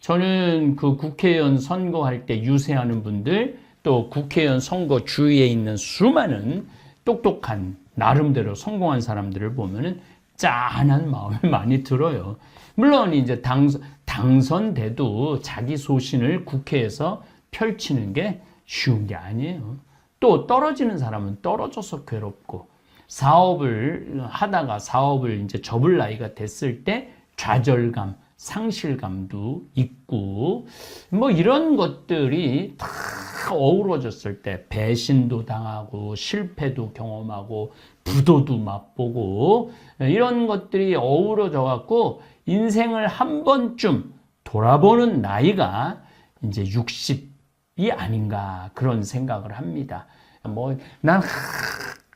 저는 그 국회의원 선거할 때 유세하는 분들, 또 국회의원 선거 주위에 있는 수많은 똑똑한 나름대로 성공한 사람들을 보면은 짠한 마음이 많이 들어요. 물론 이제 당선돼도 자기 소신을 국회에서 펼치는 게 쉬운 게 아니에요. 또 떨어지는 사람은 떨어져서 괴롭고, 사업을 하다가 사업을 이제 접을 나이가 됐을 때 좌절감, 상실감도 있고, 뭐 이런 것들이 다 어우러졌을 때 배신도 당하고 실패도 경험하고 부도도 맛보고, 이런 것들이 어우러져 갖고 인생을 한 번쯤 돌아보는 나이가 이제 60이 아닌가, 그런 생각을 합니다. 뭐 난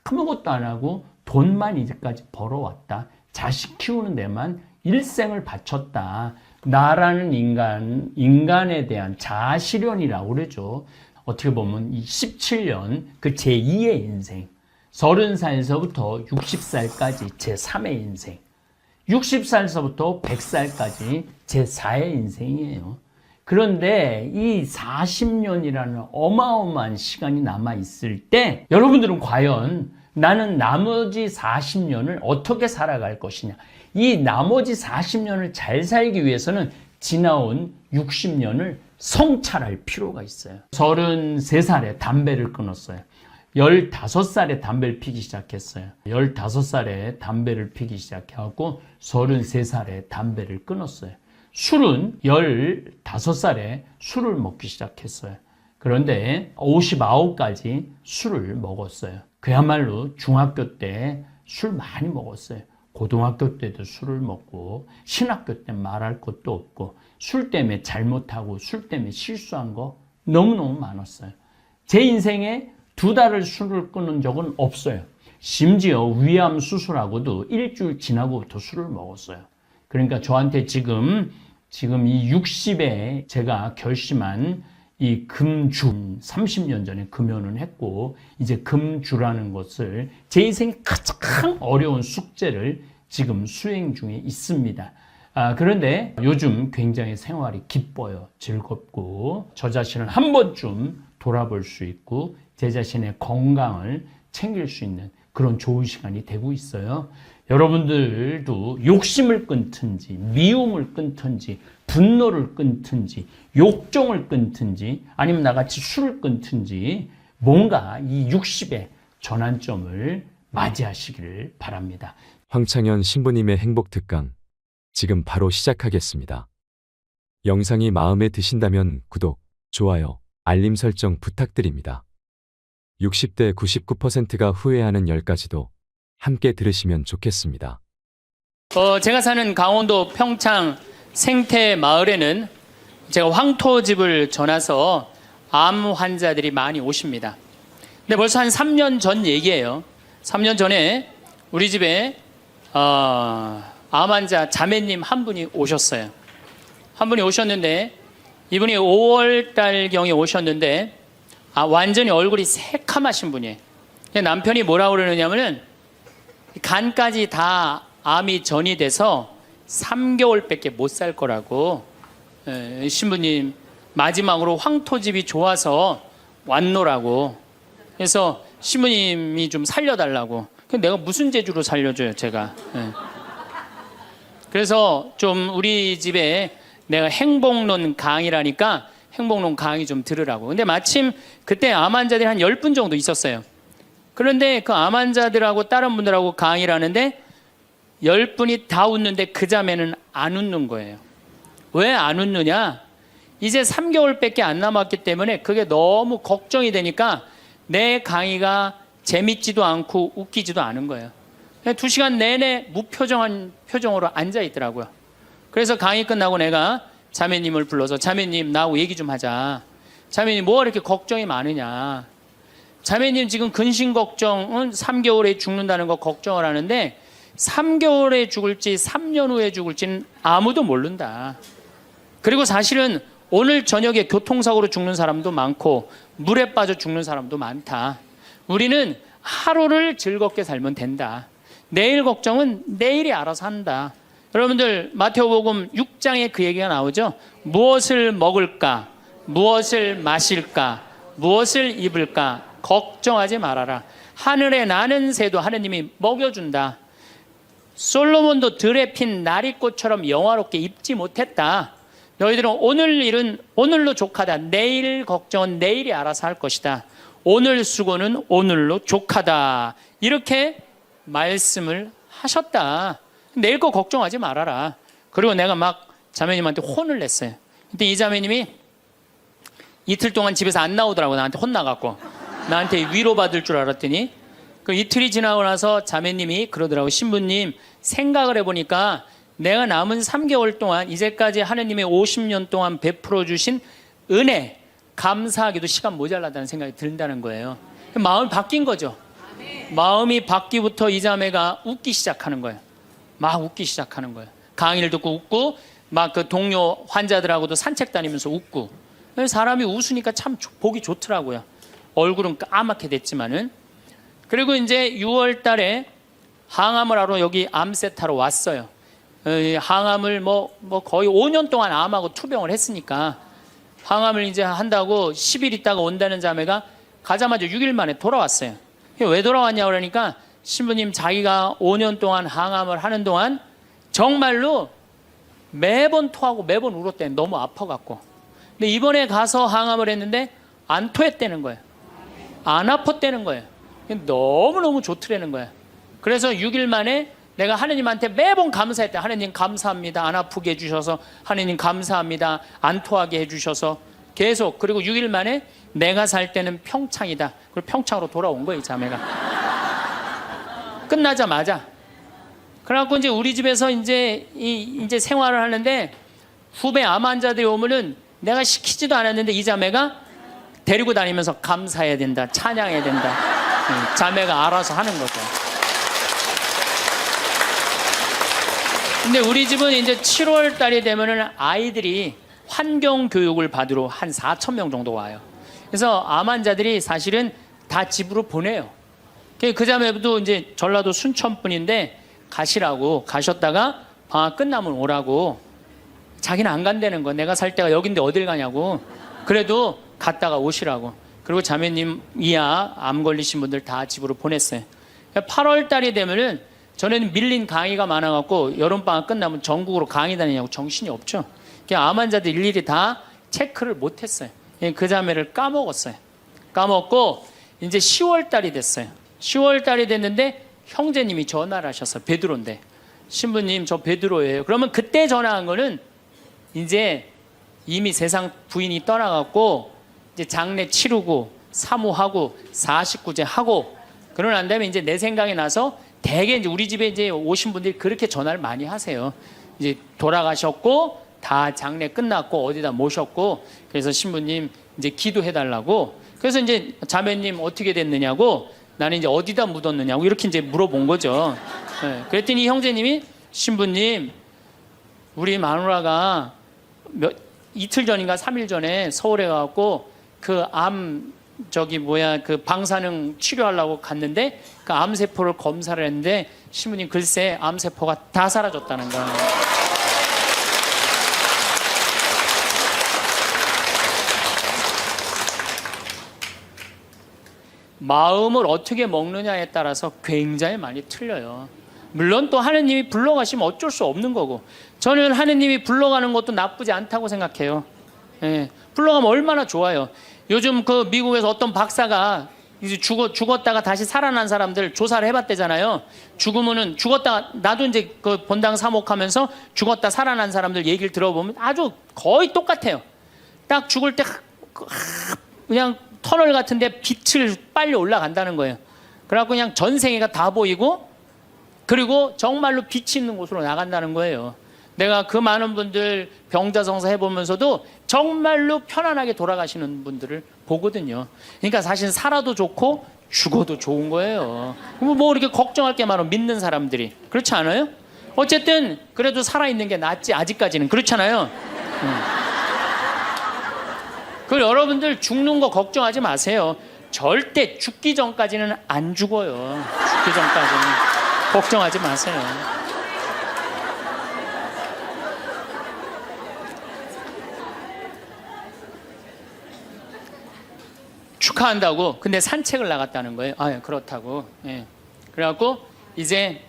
아무것도 안 하고 돈만 이제까지 벌어왔다, 자식 키우는 데만 일생을 바쳤다, 나라는 인간에 대한 자아실현이라고 그러죠. 어떻게 보면 이 17년 그 제2의 인생, 30살에서부터 60살까지 제3의 인생, 60살에서부터 100살까지 제4의 인생이에요. 그런데 이 40년이라는 어마어마한 시간이 남아있을 때, 여러분들은 과연 나는 나머지 40년을 어떻게 살아갈 것이냐, 이 나머지 40년을 잘 살기 위해서는 지나온 60년을 성찰할 필요가 있어요. 33살에 담배를 끊었어요. 15살에 담배를 피기 시작했어요. 15살에 담배를 피기 시작해갖고 33살에 담배를 끊었어요. 술은 15살에 술을 먹기 시작했어요. 그런데 59까지 술을 먹었어요. 그야말로 중학교 때 술 많이 먹었어요. 고등학교 때도 술을 먹고, 신학교 때 말할 것도 없고, 술 때문에 잘못하고 술 때문에 실수한 거 너무너무 많았어요. 제 인생에 2달을 술을 끊은 적은 없어요. 심지어 위암 수술하고도 일주일 지나고부터 술을 먹었어요. 그러니까 저한테 지금 이 60에 제가 결심한 이 금주, 30년 전에 금연을 했고, 이제 금주라는 것을 제 인생의 가장 어려운 숙제를 지금 수행 중에 있습니다. 그런데 요즘 굉장히 생활이 기뻐요. 즐겁고, 저 자신을 한 번쯤 돌아볼 수 있고, 제 자신의 건강을 챙길 수 있는 그런 좋은 시간이 되고 있어요. 여러분들도 욕심을 끊든지, 미움을 끊든지, 분노를 끊든지, 욕정을 끊든지, 아니면 나같이 술을 끊든지, 뭔가 이 60의 전환점을 맞이하시기를 바랍니다. 황창현 신부님의 행복특강, 지금 바로 시작하겠습니다. 영상이 마음에 드신다면 구독, 좋아요, 알림 설정 부탁드립니다. 60대 99%가 후회하는 10가지도 함께 들으시면 좋겠습니다. 제가 사는 강원도 평창 생태 마을에는 제가 황토집을 전해서 암 환자들이 많이 오십니다. 근데 벌써 한 3년 전 얘기예요. 3년 전에 우리 집에 암 환자 자매님 한 분이 오셨어요. 한 분이 오셨는데, 이분이 5월달경에 오셨는데 완전히 얼굴이 새카마신 분이에요. 남편이 뭐라고 그러느냐면은 간까지 다 암이 전이 돼서 3개월밖에 못 살 거라고. 신부님 마지막으로 황토집이 좋아서 왔노라고. 그래서 신부님이 좀 살려달라고. 내가 무슨 재주로 살려줘요, 제가. 그래서 좀 우리 집에 내가 행복론 강의라니까 행복론 강의 좀 들으라고. 근데 마침 그때 암 환자들이 한 10분 정도 있었어요. 그런데 그 암 환자들하고 다른 분들하고 강의를 하는데 10분이 다 웃는데 그 자매는 안 웃는 거예요. 왜 안 웃느냐? 이제 3개월밖에 안 남았기 때문에 그게 너무 걱정이 되니까 내 강의가 재밌지도 않고 웃기지도 않은 거예요. 2시간 내내 무표정한 표정으로 앉아 있더라고요. 그래서 강의 끝나고 내가 자매님을 불러서, 자매님 나하고 얘기 좀 하자. 자매님 뭐가 이렇게 걱정이 많으냐. 자매님 지금 근심 걱정은 3개월에 죽는다는 거 걱정을 하는데 3개월에 죽을지 3년 후에 죽을지는 아무도 모른다. 그리고 사실은 오늘 저녁에 교통사고로 죽는 사람도 많고 물에 빠져 죽는 사람도 많다. 우리는 하루를 즐겁게 살면 된다. 내일 걱정은 내일이 알아서 한다. 여러분들 마태복음 6장에 그 얘기가 나오죠. 무엇을 먹을까? 무엇을 마실까? 무엇을 입을까? 걱정하지 말아라. 하늘에 나는 새도 하느님이 먹여준다. 솔로몬도 들에 핀 나리꽃처럼 영화롭게 입지 못했다. 너희들은 오늘 일은 오늘로 족하다. 내일 걱정은 내일이 알아서 할 것이다. 오늘 수고는 오늘로 족하다. 이렇게 말씀을 하셨다. 내일 거 걱정하지 말아라. 그리고 내가 막 자매님한테 혼을 냈어요. 근데 이 자매님이 이틀 동안 집에서 안 나오더라고. 나한테 혼나갖고. 나한테 위로받을 줄 알았더니 그 이틀이 지나고 나서 자매님이 그러더라고. 신부님, 생각을 해보니까 내가 남은 3개월 동안 이제까지 하느님의 50년 동안 베풀어 주신 은혜, 감사하기도 시간 모자라다는 생각이 든다는 거예요. 마음이 바뀐 거죠. 마음이 바뀌부터 이 자매가 웃기 시작하는 거예요. 막 웃기 시작하는 거예요. 강의를 듣고 웃고 막 그 동료 환자들하고도 산책 다니면서 웃고. 사람이 웃으니까 참 보기 좋더라고요. 얼굴은 까맣게 됐지만은. 그리고 이제 6월 달에 항암을 하러 여기 암세타로 왔어요. 항암을 뭐 거의 5년 동안 암하고 투병을 했으니까 항암을 이제 한다고 10일 있다가 온다는 자매가 가자마자 6일 만에 돌아왔어요. 왜 돌아왔냐 그러니까 신부님, 자기가 5년 동안 항암을 하는 동안 정말로 매번 토하고 매번 울었대. 너무 아파갖고. 근데 이번에 가서 항암을 했는데 안 토했다는 거예요. 안 아팠다는 거예요. 너무너무 좋더라는 거예요. 그래서 6일 만에 내가 하느님한테 매번 감사했다. 하느님 감사합니다. 안 아프게 해주셔서. 하느님 감사합니다. 안 토하게 해주셔서. 계속. 그리고 6일 만에 내가 살 때는 평창이다. 그리고 평창으로 돌아온 거예요, 이 자매가. 끝나자마자. 그래갖고 이제 우리 집에서 이제 생활을 하는데 후배 암 환자들이 오면은 내가 시키지도 않았는데 이 자매가 데리고 다니면서 감사해야 된다. 찬양해야 된다. 자매가 알아서 하는 거죠. 근데 우리 집은 이제 7월 달이 되면은 아이들이 환경 교육을 받으러 한 4천 명 정도 와요. 그래서 암 환자들이 사실은 다 집으로 보내요. 그 자매도 이제 전라도 순천 분인데 가시라고, 가셨다가 방학 끝나면 오라고. 자기는 안 간다는 거. 내가 살 때가 여긴데 어딜 가냐고. 그래도 갔다가 오시라고. 그리고 자매님 이하 암 걸리신 분들 다 집으로 보냈어요. 8월 달이 되면은 전에는 밀린 강의가 많아갖고 여름방학 끝나면 전국으로 강의 다니냐고 정신이 없죠. 암 환자들 일일이 다 체크를 못했어요. 그 자매를 까먹었어요. 까먹고 이제 10월 달이 됐어요. 10월 달이 됐는데 형제님이 전화를 하셨어요. 베드로인데. 신부님, 저 베드로예요. 그러면 그때 전화한 거는 이제 이미 세상 부인이 떠나갖고 이제 장례 치르고 사모하고 49제 하고 그러고 난 다음에 이제 내 생각이 나서 대개 이제 우리 집에 이제 오신 분들이 그렇게 전화를 많이 하세요. 이제 돌아가셨고 다 장례 끝났고 어디다 모셨고 그래서 신부님 이제 기도해달라고. 그래서 이제 자매님 어떻게 됐느냐고, 나는 이제 어디다 묻었느냐고 이렇게 이제 물어본 거죠. 네. 그랬더니 형제님이 신부님, 우리 마누라가 이틀 전인가 3일 전에 서울에 가갖고 그 그 방사능 치료하려고 갔는데 그 암세포를 검사를 했는데 신부님 글쎄 암세포가 다 사라졌다는 거예요. 마음을 어떻게 먹느냐에 따라서 굉장히 많이 틀려요. 물론 또 하느님이 불러가시면 어쩔 수 없는 거고, 저는 하느님이 불러가는 것도 나쁘지 않다고 생각해요. 예, 불러가면 얼마나 좋아요. 요즘 그 미국에서 어떤 박사가 이제 죽었다가 다시 살아난 사람들 조사를 해봤대잖아요. 죽으면은 죽었다, 나도 이제 그 본당 사목하면서 죽었다 살아난 사람들 얘기를 들어보면 아주 거의 똑같아요. 딱 죽을 때 그냥 터널 같은데 빛을 빨리 올라간다는 거예요. 그래갖고 그냥 전생애가 다 보이고, 그리고 정말로 빛이 있는 곳으로 나간다는 거예요. 내가 그 많은 분들 병자성사 해보면서도 정말로 편안하게 돌아가시는 분들을 보거든요. 그러니까 사실 살아도 좋고 죽어도 좋은 거예요. 뭐 이렇게 걱정할 게 많아, 믿는 사람들이. 그렇지 않아요? 어쨌든 그래도 살아있는 게 낫지, 아직까지는. 그렇잖아요. 그 여러분들 죽는 거 걱정하지 마세요. 절대 죽기 전까지는 안 죽어요. 죽기 전까지는 걱정하지 마세요. 축하한다고. 근데 산책을 나갔다는 거예요. 아, 그렇다고. 예. 그래갖고 이제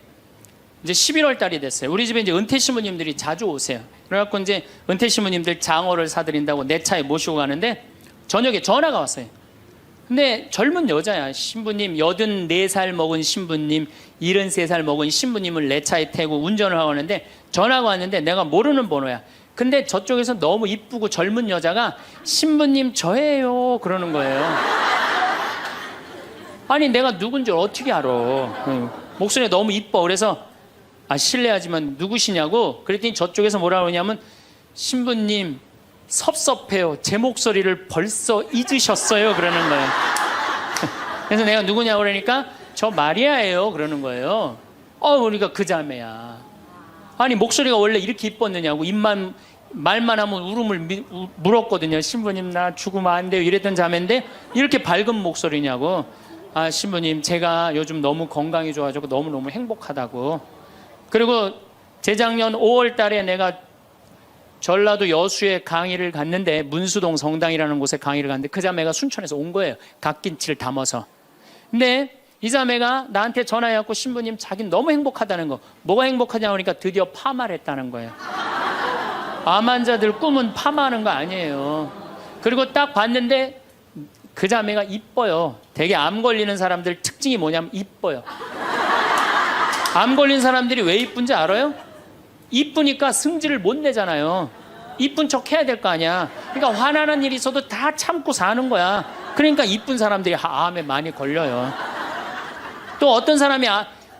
11월 달이 됐어요. 우리 집에 이제 은퇴 신부님들이 자주 오세요. 그래갖고 이제 은퇴 신부님들 장어를 사드린다고 내 차에 모시고 가는데 저녁에 전화가 왔어요. 근데 젊은 여자야. 신부님, 84살 먹은 신부님, 73살 먹은 신부님을 내 차에 태우고 운전을 하고 하는데 전화가 왔는데 내가 모르는 번호야. 근데 저쪽에서 너무 이쁘고 젊은 여자가 신부님 저예요 그러는 거예요. 아니 내가 누군지 어떻게 알아. 목소리가 너무 이뻐. 그래서 실례하지만 누구시냐고 그랬더니 저쪽에서 뭐라 그러냐면 신부님 섭섭해요. 제 목소리를 벌써 잊으셨어요 그러는 거예요. 그래서 내가 누구냐고 그러니까 저 마리아예요 그러는 거예요. 그러니까 그 자매야. 아니 목소리가 원래 이렇게 이뻤느냐고. 말만 하면 울음을 물었거든요. 신부님 나 죽으면 안 돼요 이랬던 자매인데 이렇게 밝은 목소리냐고. 신부님 제가 요즘 너무 건강이 좋아지고 너무너무 행복하다고. 그리고 재작년 5월 달에 내가 전라도 여수에 강의를 갔는데 문수동 성당이라는 곳에 강의를 갔는데 그 자매가 순천에서 온 거예요. 갓김치를 담아서. 근데 이 자매가 나한테 전화해갖고 신부님 자기는 너무 행복하다는 거. 뭐가 행복하냐고 그러니까 드디어 파마를 했다는 거예요. 암 환자들 꿈은 파마하는 거 아니에요. 그리고 딱 봤는데 그 자매가 이뻐요. 되게 암 걸리는 사람들 특징이 뭐냐면 이뻐요. 암 걸린 사람들이 왜 이쁜지 알아요? 이쁘니까 승질을 못 내잖아요. 이쁜 척 해야 될 거 아니야. 그러니까 화나는 일이 있어도 다 참고 사는 거야. 그러니까 이쁜 사람들이 암에 많이 걸려요. 또 어떤 사람이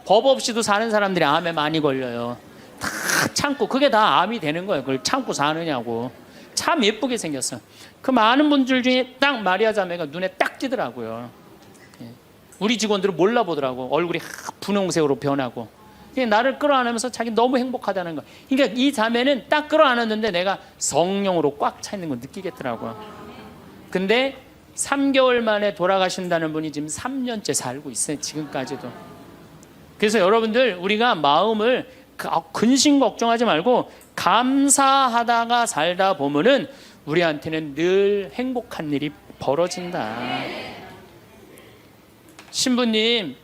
법 없이도 사는 사람들이 암에 많이 걸려요. 다 참고. 그게 다 암이 되는 거예요. 그걸 참고 사느냐고. 참 예쁘게 생겼어. 그 많은 분들 중에 딱 마리아 자매가 눈에 딱 띄더라고요. 우리 직원들은 몰라보더라고. 얼굴이 분홍색으로 변하고. 나를 끌어안으면서 자기 너무 행복하다는 거. 그러니까 이 자매는 딱 끌어안았는데 내가 성령으로 꽉 차 있는 거 느끼겠더라고요. 근데 3개월 만에 돌아가신다는 분이 지금 3년째 살고 있어요. 지금까지도. 그래서 여러분들 우리가 마음을 근심 걱정하지 말고 감사하다가 살다 보면은 우리한테는 늘 행복한 일이 벌어진다. 신부님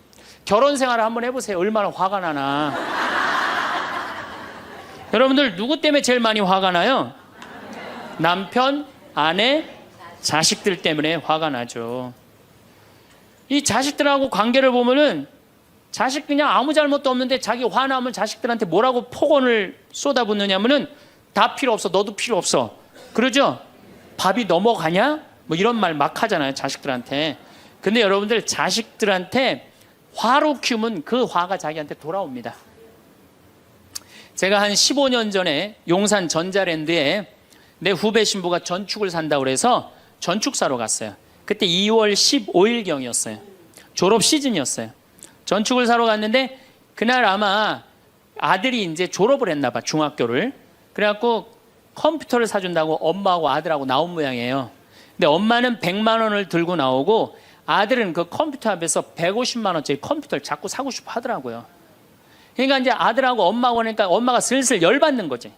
결혼 생활을 한번 해보세요. 얼마나 화가 나나. 여러분들 누구 때문에 제일 많이 화가 나요? 남편, 아내, 자식들 때문에 화가 나죠. 이 자식들하고 관계를 보면은 자식 그냥 아무 잘못도 없는데 자기 화나면 자식들한테 뭐라고 폭언을 쏟아붓느냐면은 다 필요 없어. 너도 필요 없어. 그러죠? 밥이 넘어가냐? 뭐 이런 말 막 하잖아요. 자식들한테. 근데 여러분들 자식들한테 화로 키우면 그 화가 자기한테 돌아옵니다. 제가 한 15년 전에 용산 전자랜드에 내 후배 신부가 전축을 산다고 그래서 전축사로 갔어요. 그때 2월 15일경이었어요. 졸업 시즌이었어요. 전축을 사러 갔는데 그날 아마 아들이 이제 졸업을 했나 봐, 중학교를. 그래갖고 컴퓨터를 사준다고 엄마하고 아들하고 나온 모양이에요. 근데 엄마는 100만 원을 들고 나오고 아들은 그 컴퓨터 앞에서 150만 원짜리 컴퓨터를 자꾸 사고 싶어 하더라고요. 그러니까 이제 아들하고 엄마하고 하니까 엄마가 슬슬 열받는 거지.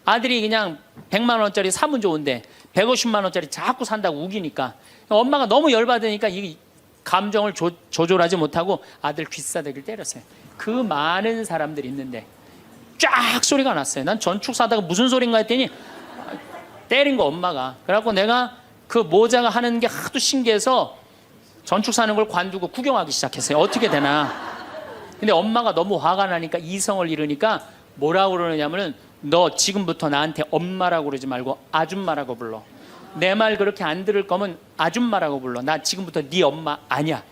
아들이 그냥 100만 원짜리 사면 좋은데 150만 원짜리 자꾸 산다고 우기니까 엄마가 너무 열받으니까 이 감정을 조절하지 못하고 아들 귀싸대기를 때렸어요. 그 많은 사람들이 있는데 쫙 소리가 났어요. 난 전축 사다가 무슨 소린가 했더니 때린 거 엄마가. 그래갖고 내가 그 모자가 하는 게 하도 신기해서 전축 사는 걸 관두고 구경하기 시작했어요. 어떻게 되나. 근데 엄마가 너무 화가 나니까 이성을 잃으니까 뭐라고 그러느냐면은 너 지금부터 나한테 엄마라고 그러지 말고 아줌마라고 불러. 내 말 그렇게 안 들을 거면 아줌마라고 불러. 나 지금부터 네 엄마 아니야.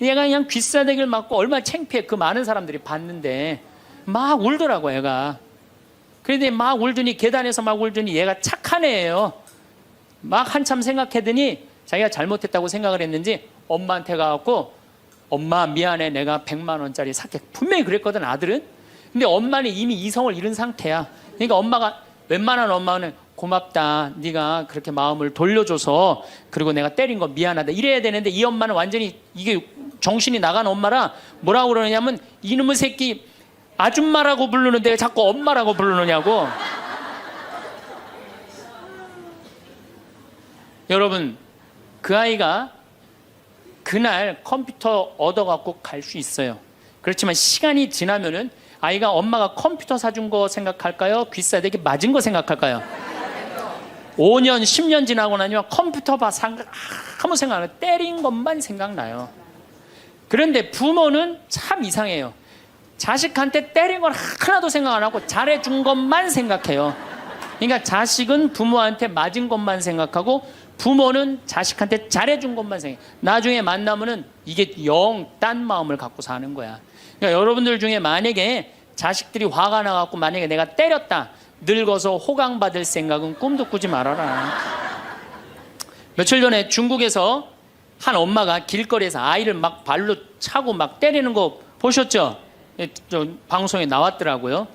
얘가 그냥 귀싸대기를 맞고 얼마나 창피해. 그 많은 사람들이 봤는데 막 울더라고 얘가. 그런데 막 울더니 계단에서 막 울더니 얘가 착한 애예요. 막 한참 생각하더니 자기가 잘못했다고 생각을 했는지 엄마한테 가갖고 엄마 미안해 내가 100만 원짜리 살게. 분명히 그랬거든 아들은. 근데 엄마는 이미 이성을 잃은 상태야. 그러니까 엄마가 웬만한 엄마는 고맙다. 네가 그렇게 마음을 돌려줘서 그리고 내가 때린 거 미안하다. 이래야 되는데 이 엄마는 완전히 이게 정신이 나간 엄마라 뭐라고 그러냐면 이놈의 새끼 아줌마라고 부르는데 왜 자꾸 엄마라고 부르느냐고. 여러분 그 아이가 그날 컴퓨터 얻어갖고 갈 수 있어요. 그렇지만 시간이 지나면은 아이가 엄마가 컴퓨터 사준 거 생각할까요? 귀싸대기 맞은 거 생각할까요? 5년, 10년 지나고 나면 컴퓨터 아무 생각 안 해요. 때린 것만 생각나요. 그런데 부모는 참 이상해요. 자식한테 때린 건 하나도 생각 안 하고 잘해준 것만 생각해요. 그러니까 자식은 부모한테 맞은 것만 생각하고 부모는 자식한테 잘해준 것만 생각해요. 나중에 만나면은 이게 영 딴 마음을 갖고 사는 거야. 그러니까 여러분들 중에 만약에 자식들이 화가 나갖고 만약에 내가 때렸다, 늙어서 호강받을 생각은 꿈도 꾸지 말아라. 며칠 전에 중국에서 한 엄마가 길거리에서 아이를 막 발로 차고 막 때리는 거 보셨죠? 방송에 나왔더라고요.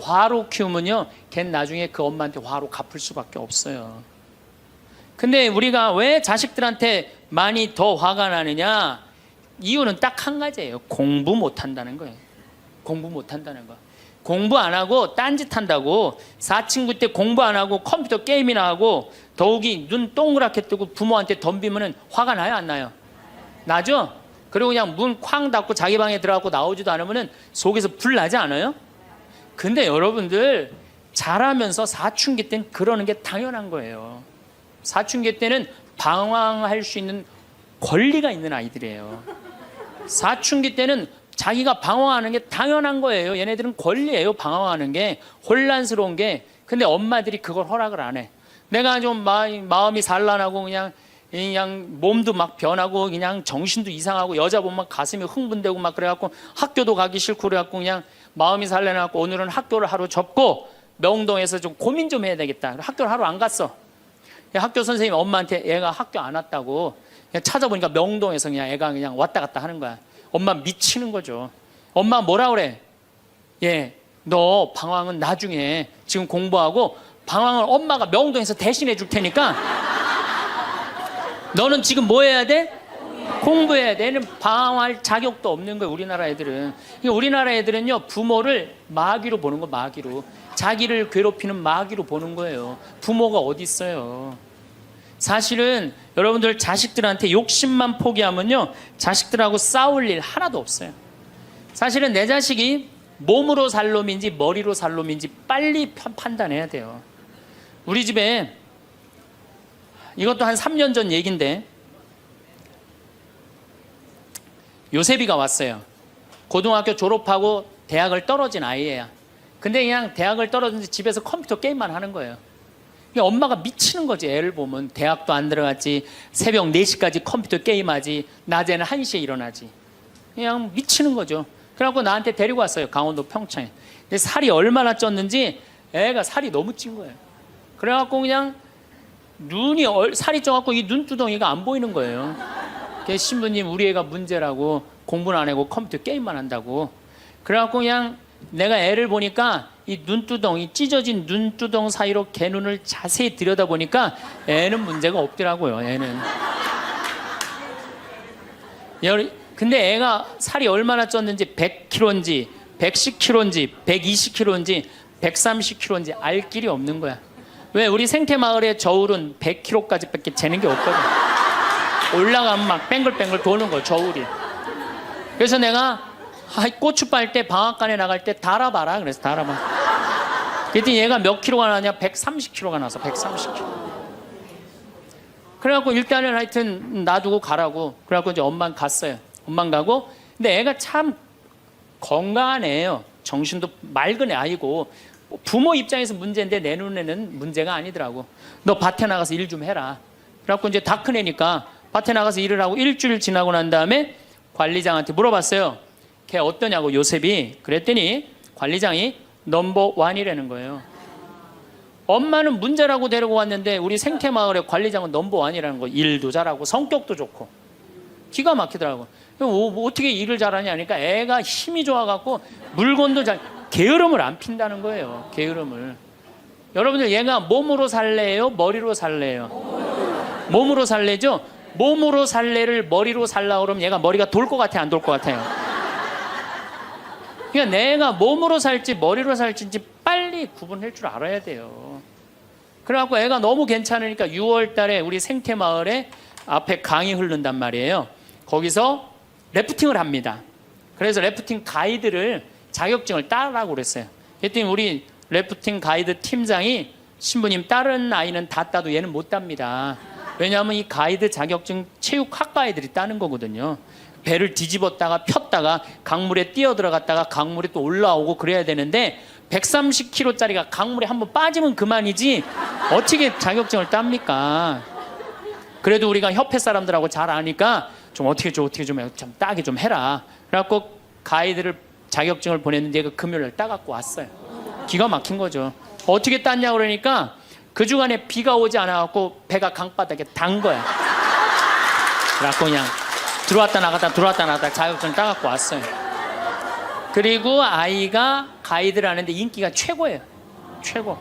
화로 키우면요, 걔는 나중에 그 엄마한테 화로 갚을 수밖에 없어요. 근데 우리가 왜 자식들한테 많이 더 화가 나느냐? 이유는 딱 한 가지예요. 공부 못한다는 거예요. 공부 못한다는 거. 공부 안 하고 딴짓 한다고, 사친구 때 공부 안 하고 컴퓨터 게임이나 하고 더욱이 눈 동그랗게 뜨고 부모한테 덤비면 화가 나요, 안 나요? 나죠? 그리고 그냥 문 쾅 닫고 자기 방에 들어가고 나오지도 않으면 속에서 불 나지 않아요? 근데 여러분들 자라면서 사춘기 때는 그러는 게 당연한 거예요. 사춘기 때는 방황할 수 있는 권리가 있는 아이들이에요. 사춘기 때는 자기가 방황하는 게 당연한 거예요. 얘네들은 권리예요, 방황하는 게. 혼란스러운 게. 근데 엄마들이 그걸 허락을 안 해. 내가 좀 마음이 산란하고 그냥 몸도 막 변하고 그냥 정신도 이상하고 여자 보면 가슴이 흥분되고 막 그래갖고 학교도 가기 싫고 그래갖고 그냥 마음이 산란해갖고 오늘은 학교를 하루 접고 명동에서 좀 고민 좀 해야 되겠다. 학교를 하루 안 갔어. 학교 선생님이 엄마한테 애가 학교 안 왔다고 그냥 찾아보니까 명동에서 그냥 애가 그냥 왔다 갔다 하는 거야. 엄마 미치는 거죠. 엄마 뭐라 그래? 너 방황은 나중에 지금 공부하고 방황을 엄마가 명동에서 대신해 줄 테니까 너는 지금 뭐 해야 돼? 공부해야 돼. 얘는 방황할 자격도 없는 거예요, 우리나라 애들은. 우리나라 애들은요, 부모를 마귀로 보는 거, 마귀로. 자기를 괴롭히는 마귀로 보는 거예요. 부모가 어디 있어요. 사실은 여러분들 자식들한테 욕심만 포기하면요, 자식들하고 싸울 일 하나도 없어요. 사실은 내 자식이 몸으로 살 놈인지 머리로 살 놈인지 빨리 판단해야 돼요. 우리 집에 이것도 한 3년 전 얘기인데 요셉이가 왔어요. 고등학교 졸업하고 대학을 떨어진 아이예요. 근데 그냥 대학을 떨어진지 집에서 컴퓨터 게임만 하는 거예요. 엄마가 미치는 거지. 애를 보면 대학도 안 들어갔지, 새벽 4시까지 컴퓨터 게임하지, 낮에는 1시에 일어나지. 그냥 미치는 거죠. 그래갖고 나한테 데리고 왔어요, 강원도 평창에. 근데 살이 얼마나 쪘는지 애가 살이 너무 찐 거예요. 그래갖고 그냥 살이 쪄갖고 이 눈두덩이가 안 보이는 거예요. 신부님, 우리 애가 문제라고, 공부는 안 하고 컴퓨터 게임만 한다고. 그래갖고 그냥 내가 애를 보니까 이 눈두덩이, 찢어진 눈두덩 사이로 개 눈을 자세히 들여다보니까 애는 문제가 없더라고요. 애는. 근데 애가 살이 얼마나 쪘는지, 100kg인지 110kg인지 120kg인지 130kg인지 알 길이 없는 거야. 왜? 우리 생태마을의 저울은 100kg까지 밖에 재는 게 없거든. 올라가면 막 뱅글뱅글 도는 거, 저울이. 그래서 내가 고추 빨 때 방앗간에 나갈 때 달아봐라. 그래서 달아봐. 그랬더니 얘가 몇 킬로가 나냐? 130kg가 나서 130kg. 그래갖고 일단은 하여튼 놔두고 가라고. 그래갖고 이제 엄마는 갔어요. 엄마는 가고. 근데 애가 참 건강한 애예요. 정신도 맑은 애 아니고. 부모 입장에서 문제인데 내 눈에는 문제가 아니더라고. 너 밭에 나가서 일 좀 해라. 그래갖고 이제 다 큰 애니까 밭에 나가서 일을 하고 일주일 지나고 난 다음에 관리장한테 물어봤어요. 걔 어떠냐고, 요셉이. 그랬더니 관리장이 넘버 1이라는 거예요. 엄마는 문제라고 데리고 왔는데 우리 생태마을의 관리장은 넘버 1이라는 거. 일도 잘하고 성격도 좋고 기가 막히더라고. 어떻게 일을 잘하냐 하니까 애가 힘이 좋아갖고 물건도 게으름을 안 핀다는 거예요. 게으름을. 여러분들, 얘가 몸으로 살래요, 머리로 살래요? 몸으로 살래죠? 몸으로 살래를 머리로 살라 그러면 얘가 머리가 돌 것 같아요, 안 돌 것 같아요? 그러니까 내가 몸으로 살지 머리로 살지 빨리 구분할 줄 알아야 돼요. 그래갖고 애가 너무 괜찮으니까 6월 달에 우리 생태마을에 앞에 강이 흐른단 말이에요. 거기서 래프팅을 합니다. 그래서 래프팅 가이드를 자격증을 따라고 그랬어요. 그랬더니 우리 래프팅 가이드 팀장이 신부님 다른 아이는 다 따도 얘는 못 땁니다. 왜냐하면 이 가이드 자격증 체육학과 애들이 따는 거거든요. 배를 뒤집었다가 폈다가 강물에 뛰어 들어갔다가 강물에 또 올라오고 그래야 되는데 130kg짜리가 강물에 한번 빠지면 그만이지 어떻게 자격증을 땁니까? 그래도 우리가 협회 사람들하고 잘 아니까 좀 어떻게 좀 따게 좀 해라. 그래갖고 가이드를 자격증을 보냈는데 얘가 금요일날 따갖고 왔어요. 기가 막힌 거죠. 어떻게 땄냐 그러니까 그 주간에 비가 오지 않아갖고 배가 강바닥에 단 거야. 그래갖고 그냥 들어왔다 나갔다 자격증 따갖고 왔어요. 그리고 아이가 가이드를 하는데 인기가 최고예요. 최고.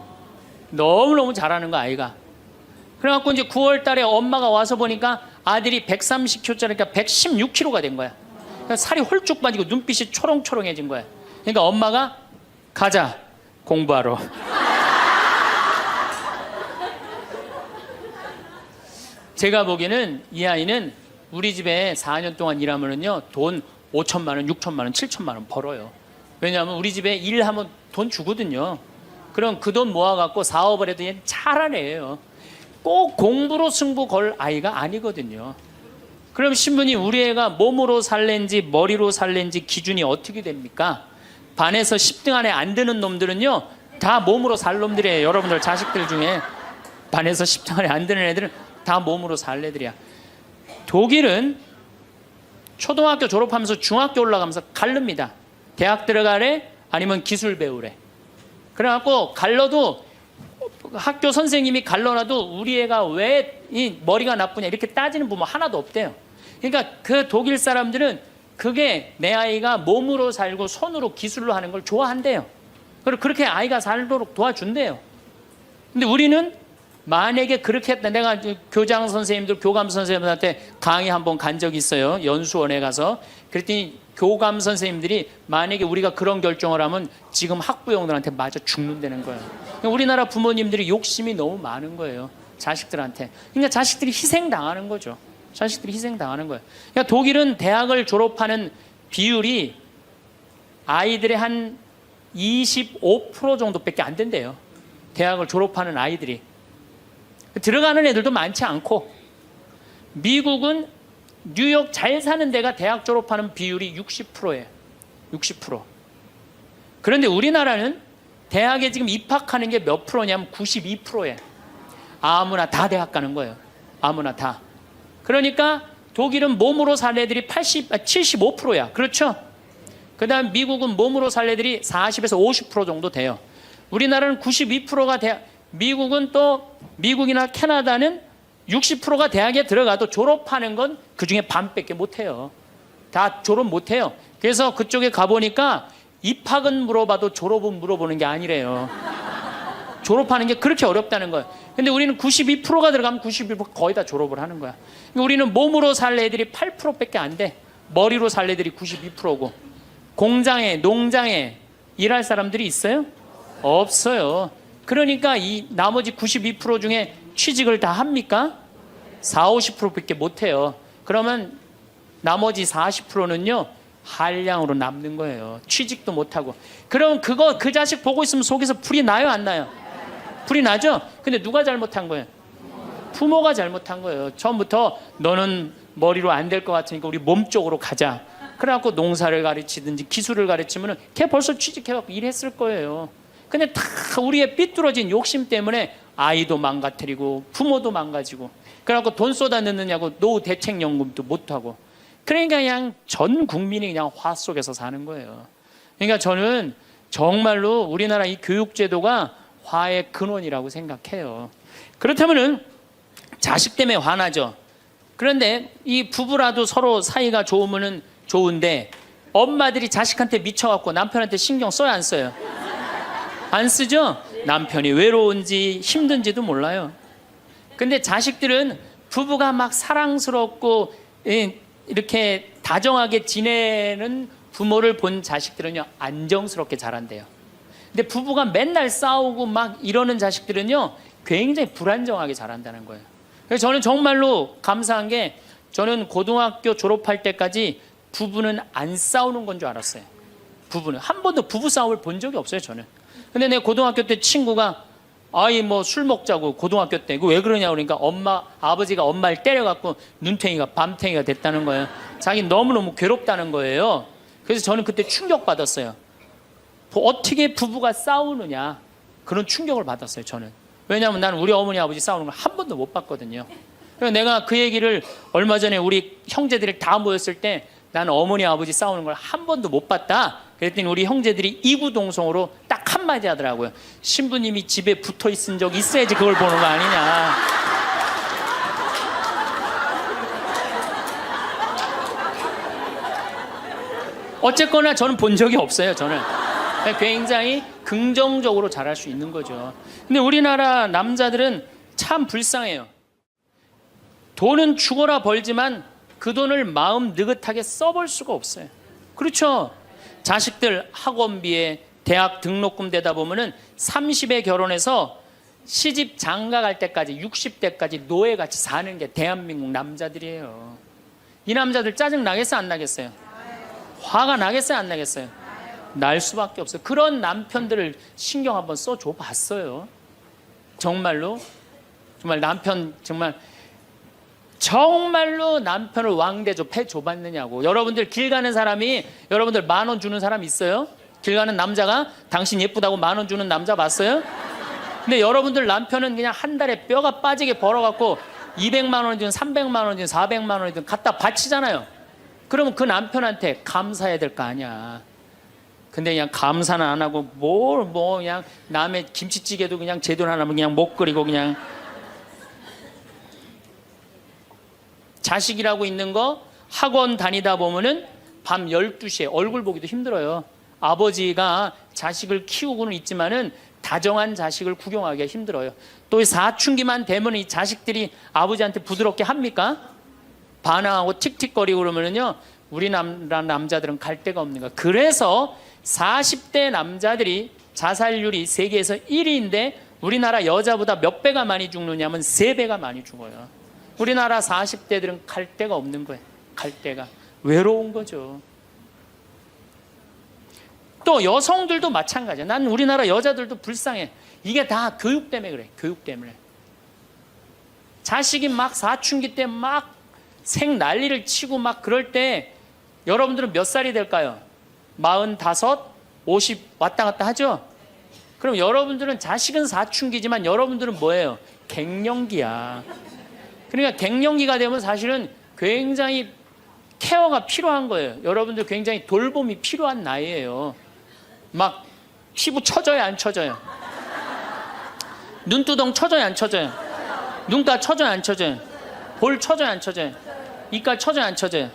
너무너무 잘하는 거 아이가. 그래갖고 이제 9월 달에 엄마가 와서 보니까 아들이 130kg짜리니까 116kg가 된 거야. 그러니까 살이 홀쭉 빠지고 눈빛이 초롱초롱해진 거야. 그러니까 엄마가 가자 공부하러. 제가 보기에는 이 아이는 우리 집에 4년 동안 일하면은요 돈 5천만 원, 6천만 원, 7천만 원 벌어요. 왜냐하면 우리 집에 일하면 돈 주거든요. 그럼 그 돈 모아갖고 사업을 해도 얘는 잘하네요. 꼭 공부로 승부 걸 아이가 아니거든요. 그럼 신부님 우리 애가 몸으로 살랜지 머리로 살랜지 기준이 어떻게 됩니까? 반에서 10등 안에 안 드는 놈들은요 다 몸으로 살 놈들이에요. 여러분들 자식들 중에 반에서 10등 안에 안 드는 애들은 다 몸으로 살 애들이야. 독일은 초등학교 졸업하면서 중학교 올라가면서 갈릅니다. 대학 들어가래 아니면 기술 배우래. 그래갖고 갈러도 학교 선생님이 갈러놔도 우리 애가 왜 이 머리가 나쁘냐 이렇게 따지는 부모 하나도 없대요. 그러니까 그 독일 사람들은 그게 내 아이가 몸으로 살고 손으로 기술로 하는 걸 좋아한대요. 그리고 그렇게 아이가 살도록 도와준대요. 근데 우리는 만약에 그렇게 했다. 내가 교장 선생님들, 교감 선생님들한테 강의 한번 간 적이 있어요. 연수원에 가서. 그랬더니 교감 선생님들이 만약에 우리가 그런 결정을 하면 지금 학부형들한테 맞아 죽는다는 거예요. 우리나라 부모님들이 욕심이 너무 많은 거예요. 자식들한테. 그러니까 자식들이 희생당하는 거죠. 자식들이 희생당하는 거예요. 그러니까 독일은 대학을 졸업하는 비율이 아이들의 한 25% 정도밖에 안 된대요. 대학을 졸업하는 아이들이. 들어가는 애들도 많지 않고, 미국은 뉴욕 잘 사는 데가 대학 졸업하는 비율이 60%예요. 60%. 그런데 우리나라는 대학에 지금 입학하는 게 몇 프로냐면 92%예요. 아무나 다 대학 가는 거예요. 아무나 다. 그러니까 독일은 몸으로 살 애들이 75%야. 그렇죠? 그 다음 미국은 몸으로 살 애들이 40에서 50% 정도 돼요. 우리나라는 92%가 대학, 미국은 또 미국이나 캐나다는 60%가 대학에 들어가도 졸업하는 건 그중에 반밖에 못해요. 다 졸업 못해요. 그래서 그쪽에 가보니까 입학은 물어봐도 졸업은 물어보는 게 아니래요. 졸업하는 게 그렇게 어렵다는 거예요. 근데 우리는 92%가 들어가면 92% 거의 다 졸업을 하는 거야. 우리는 몸으로 살 애들이 8%밖에 안 돼. 머리로 살 애들이 92%고. 공장에, 농장에 일할 사람들이 있어요? 없어요. 그러니까 이 나머지 92% 중에 취직을 다 합니까? 40, 50%밖에 못해요. 그러면 나머지 40%는요 한량으로 남는 거예요. 취직도 못하고. 그럼 그 자식 보고 있으면 속에서 불이 나요 안 나요? 불이 나죠? 근데 누가 잘못한 거예요? 부모가 잘못한 거예요. 처음부터 너는 머리로 안 될 것 같으니까 우리 몸 쪽으로 가자. 그래갖고 농사를 가르치든지 기술을 가르치면은 걔 벌써 취직해갖고 일했을 거예요. 근데 다 우리의 삐뚤어진 욕심 때문에 아이도 망가뜨리고 부모도 망가지고 그래갖고 돈 쏟아 넣느냐고 노후 대책연금도 못하고 그러니까 그냥 전 국민이 그냥 화 속에서 사는 거예요. 그러니까 저는 정말로 우리나라 이 교육제도가 화의 근원이라고 생각해요. 그렇다면은 자식 때문에 화나죠. 그런데 이 부부라도 서로 사이가 좋으면은 좋은데 엄마들이 자식한테 미쳐갖고 남편한테 신경 써야 안 써요? 안 쓰죠? 남편이 외로운지 힘든지도 몰라요. 근데 자식들은 부부가 막 사랑스럽고 이렇게 다정하게 지내는 부모를 본 자식들은요 안정스럽게 자란대요. 근데 부부가 맨날 싸우고 막 이러는 자식들은요 굉장히 불안정하게 자란다는 거예요. 그래서 저는 정말로 감사한 게 저는 고등학교 졸업할 때까지 부부는 안 싸우는 건 줄 알았어요. 부부는 한 번도 부부 싸움을 본 적이 없어요, 저는. 근데 내 고등학교 때 친구가 아이 뭐 술 먹자고 고등학교 때 왜 그러냐 그러니까 아버지가 엄마를 때려갖고 눈탱이가 밤탱이가 됐다는 거예요. 자기 너무너무 괴롭다는 거예요. 그래서 저는 그때 충격받았어요. 어떻게 부부가 싸우느냐 그런 충격을 받았어요, 저는. 왜냐하면 나는 우리 어머니 아버지 싸우는 걸 한 번도 못 봤거든요. 그래서 내가 그 얘기를 얼마 전에 우리 형제들이 다 모였을 때 나는 어머니 아버지 싸우는 걸 한 번도 못 봤다. 그랬더니 우리 형제들이 이구동성으로 딱 한마디 하더라고요. 신부님이 집에 붙어 있은 적 있어야지 그걸 보는 거 아니냐. 어쨌거나 저는 본 적이 없어요. 저는 굉장히 긍정적으로 잘할 수 있는 거죠. 근데 우리나라 남자들은 참 불쌍해요. 돈은 죽어라 벌지만 그 돈을 마음 느긋하게 써볼 수가 없어요. 그렇죠? 자식들 학원비에 대학 등록금 되다 보면은 30에 결혼해서 시집 장가 갈 때까지 60대까지 노예같이 사는 게 대한민국 남자들이에요. 이 남자들 짜증 나겠어요, 안 나겠어요? 화가 나겠어요, 안 나겠어요? 날 수밖에 없어요. 그런 남편들을 신경 한번 써줘 봤어요. 정말로 정말 남편 정말로 남편을 왕대접 해줘봤느냐고. 여러분들 길 가는 사람이 여러분들 10,000원 주는 사람 있어요? 길 가는 남자가 당신 예쁘다고 10,000원 주는 남자 봤어요? 근데 여러분들 남편은 그냥 한 달에 뼈가 빠지게 벌어갖고 200만 원이든 300만 원이든 400만 원이든 갖다 바치잖아요. 그러면 그 남편한테 감사해야 될 거 아니야. 근데 그냥 감사는 안 하고 그냥 남의 김치찌개도 그냥 제대로 안 하면 그냥 못 끓이고 그냥. 자식이라고 있는 거 학원 다니다 보면은 밤 12시에 얼굴 보기도 힘들어요. 아버지가 자식을 키우고는 있지만은 다정한 자식을 구경하기가 힘들어요. 또 사춘기만 되면 이 자식들이 아버지한테 부드럽게 합니까? 반항하고 틱틱거리고 그러면은요, 우리나라 남자들은 갈 데가 없는 거야. 그래서 40대 남자들이 자살률이 세계에서 1위인데 우리나라 여자보다 몇 배가 많이 죽느냐면 3배가 많이 죽어요. 우리나라 40대들은 갈 데가 없는 거예요. 갈 데가. 외로운 거죠. 또 여성들도 마찬가지야. 난 우리나라 여자들도 불쌍해. 이게 다 교육 때문에 그래. 교육 때문에. 자식이 막 사춘기 때 막 생 난리를 치고 막 그럴 때 여러분들은 몇 살이 될까요? 45, 50 왔다 갔다 하죠? 그럼 여러분들은 자식은 사춘기지만 여러분들은 뭐예요? 갱년기야. 그러니까 갱년기가 되면 사실은 굉장히 케어가 필요한 거예요. 여러분들 굉장히 돌봄이 필요한 나이예요. 막 피부 처져요, 안 처져요? 눈두덩 처져요, 안 처져요? 눈가 처져요, 안 처져요? 볼 처져요, 안 처져요? 이깔 처져요, 안 처져요?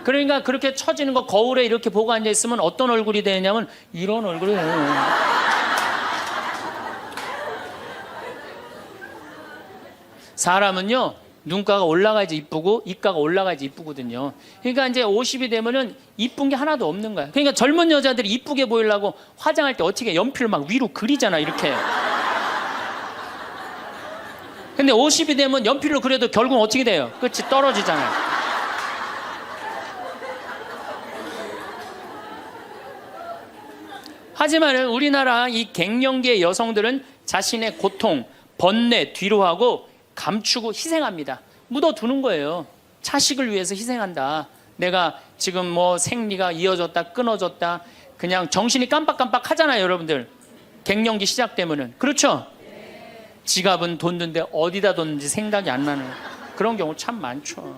그러니까 그렇게 처지는 거 거울에 이렇게 보고 앉아 있으면 어떤 얼굴이 되냐면 이런 얼굴이 돼요. 사람은요, 눈가가 올라가야지 이쁘고 입가가 올라가야지 이쁘거든요. 그러니까 이제 50이 되면은 이쁜 게 하나도 없는 거야. 그러니까 젊은 여자들이 이쁘게 보이려고 화장할 때 어떻게 연필을 막 위로 그리잖아, 이렇게. 근데 50이 되면 연필로 그려도 결국 어떻게 돼요? 끝이 떨어지잖아요. 하지만 우리나라 이 갱년기의 여성들은 자신의 고통, 번뇌 뒤로 하고 감추고 희생합니다. 묻어두는 거예요. 자식을 위해서 희생한다. 내가 지금 뭐 생리가 이어졌다 끊어졌다 그냥 정신이 깜빡깜빡 하잖아요, 여러분들. 갱년기 시작되면은. 그렇죠? 지갑은 뒀는데 어디다 뒀는지 생각이 안 나는 그런 경우 참 많죠.